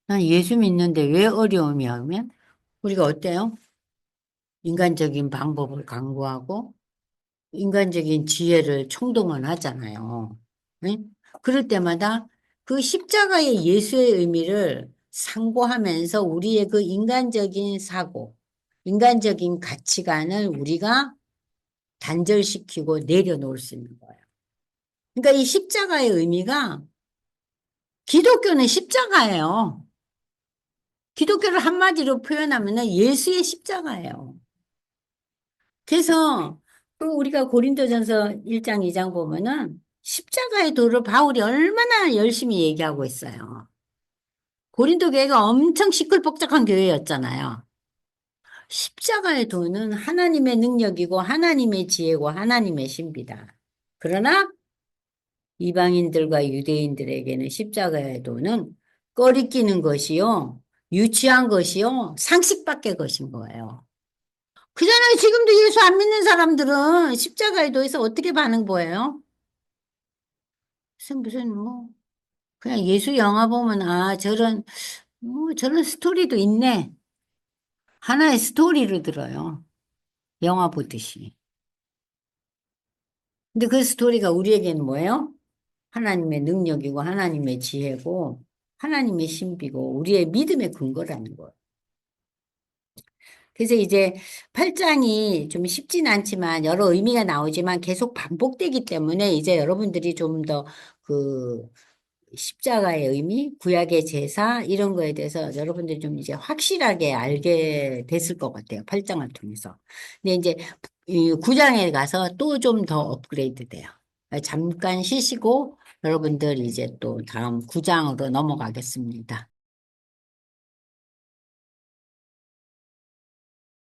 난 예수 믿는데 왜 어려움이 오면 우리가 어때요? 인간적인 방법을 강구하고 인간적인 지혜를 총동원하잖아요. 네? 그럴 때마다 그 십자가의 예수의 의미를 상고하면서 우리의 그 인간적인 사고, 인간적인 가치관을 우리가 단절시키고 내려놓을 수 있는 거예요. 그러니까 이 십자가의 의미가 기독교는 십자가예요. 기독교를 한마디로 표현하면 예수의 십자가예요. 그래서 또 우리가 고린도전서 1장, 2장 보면은 십자가의 도를 바울이 얼마나 열심히 얘기하고 있어요. 고린도 교회가 엄청 시끌벅적한 교회였잖아요. 십자가의 도는 하나님의 능력이고 하나님의 지혜고 하나님의 신비다. 그러나 이방인들과 유대인들에게는 십자가의 도는 꺼리끼는 것이요, 유치한 것이요, 상식 밖의 것인 거예요. 그잖아요. 지금도 예수 안 믿는 사람들은 십자가에 도에서 어떻게 반응 보여요? 무슨 뭐 그냥 예수 영화 보면 저런 뭐 저런 스토리도 있네. 하나의 스토리를 들어요. 영화 보듯이. 근데 그 스토리가 우리에게는 뭐예요? 하나님의 능력이고 하나님의 지혜고 하나님의 신비고 우리의 믿음의 근거라는 거예요. 그래서 이제 8장이 좀 쉽진 않지만 여러 의미가 나오지만 계속 반복되기 때문에 이제 여러분들이 좀 더 그 십자가의 의미, 구약의 제사 이런 거에 대해서 여러분들이 좀 이제 확실하게 알게 됐을 것 같아요. 8장을 통해서. 근데 이제 이 9장에 가서 또 좀 더 업그레이드 돼요. 잠깐 쉬시고 여러분들 이제 또 다음 9장으로 넘어가겠습니다.